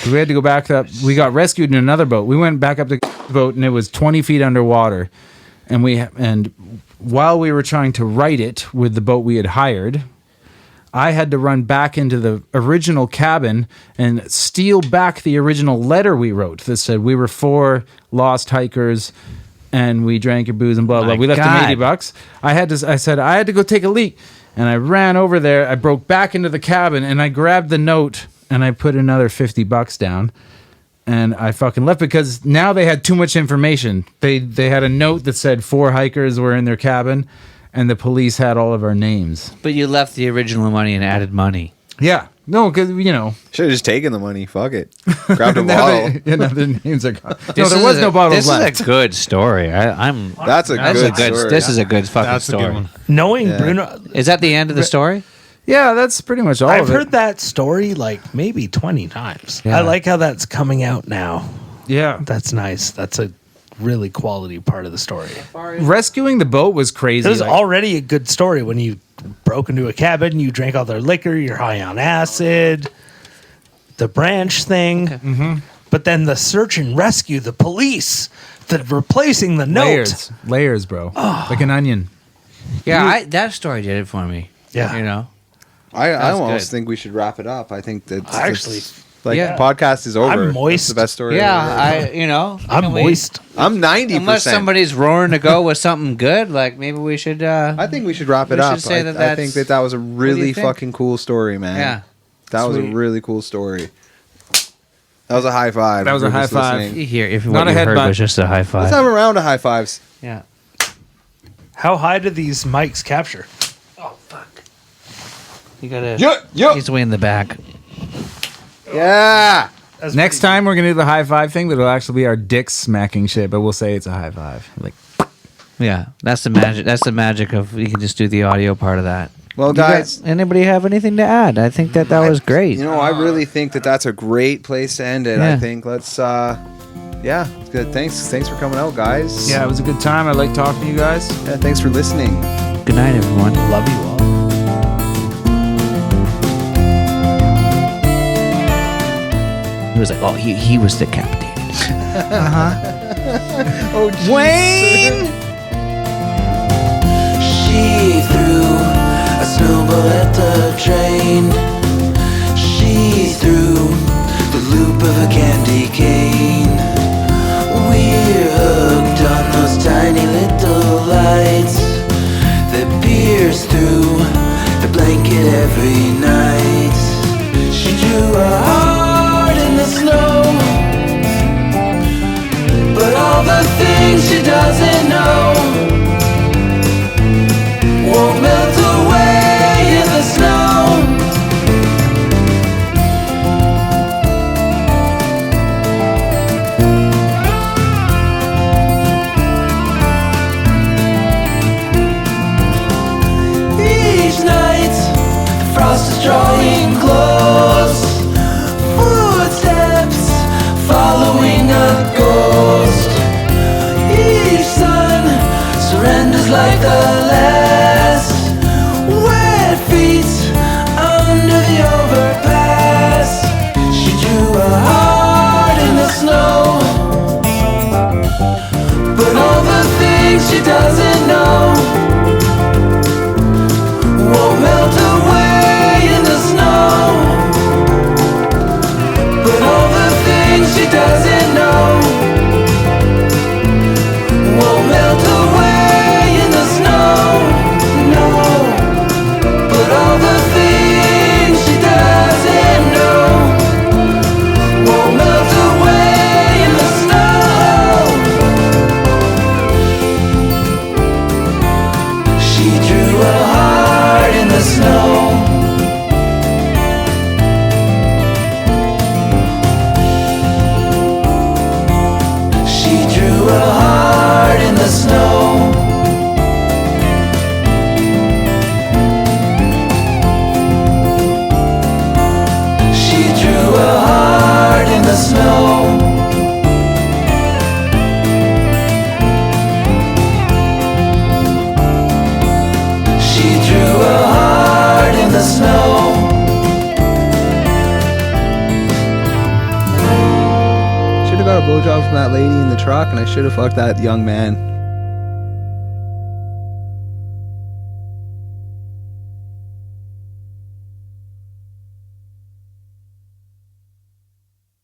We had to go back up. We got rescued in another boat. We went back up to the boat, and it was 20 feet underwater. And while we were trying to right it with the boat we had hired, I had to run back into the original cabin and steal back the original letter we wrote that said we were 4 lost hikers and we drank your booze and blah blah. We left them $80. I said I had to go take a leak, and I ran over there. I broke back into the cabin, and I grabbed the note, and I put another $50 down. And I fucking left, because now they had too much information. They had a note that said 4 hikers were in their cabin, and the police had all of our names. But you left the original money and added money. Yeah. No, because, Should have just taken the money. Fuck it. Grabbed a bottle. Now their names are gone. No, there was no bottles left. This is a good story. That's a good story. This is a good fucking That's story. a good one. Knowing Bruno, Is that the end of the story? Yeah, that's pretty much all I've of it. heard that story maybe 20 times. Yeah. I like how that's coming out now. Yeah. That's nice. That's a really quality part of the story. Rescuing the boat was crazy. It was already a good story when you broke into a cabin, you drank all their liquor, you're high on acid, the branch thing. Mm-hmm. But then the search and rescue, the police replacing the note. Layers, bro. Like an onion. Yeah, that story did it for me. Yeah. You know? I That's almost good. think we should wrap it up. I think that Actually, Yeah. podcast is over. I'm moist. That's the best story. Yeah, ever. I'm can we- moist. I'm 90%. Unless somebody's roaring to go with something good, like maybe we should. I think we should wrap it We should up. say I that think that's- that was a do you really think? fucking cool story, man. Yeah. That was a Sweet. really cool story. That was a high five. That was if a you're high just five. listening. Here, if Not what a you heard headbutt. was just a high Let's five. have a round of high fives. Yeah. How high do these mics capture? You gotta. Yeah. He's way in the back. Yeah. That's Next pretty- time we're gonna do the high five thing, but it'll actually be our dicks smacking shit. But we'll say it's a high five. Like Yeah, that's the magic. That's the magic of you can just do the audio part of that. Well, You guys, got- anybody have anything to add? I think that was great. you know, I really think that that's a great place to end it. I Yeah. think let's, yeah, it's good. Thanks for coming out, guys. yeah, it was a good time. I like talking to you guys. Yeah, thanks for listening. Good night, everyone. Love you all. He was like, oh, he was decapitated. Oh, Wayne. She threw a snowball at the train. She threw the loop of a candy cane. We're hooked on those tiny little lights that pierce through the blanket every night. She drew a heart in the snow, but all the things she doesn't know won't melt away in the snow. Each night, the frost is drawing close. Footsteps following a ghost. Each sun surrenders like the last. Wet feet under the overpass. She drew a heart in the snow, but all the things she doesn't know won't melt away in the snow. But all the things she doesn't know won't melt away in the snow. No. But all the things she doesn't know won't melt away in the snow. She drew a heart in the snow. She drew a heart in the snow. She drew a heart in the snow. She drew a heart in the snow. Should have got a blowjob from that lady in the truck, and I should have fucked that young man.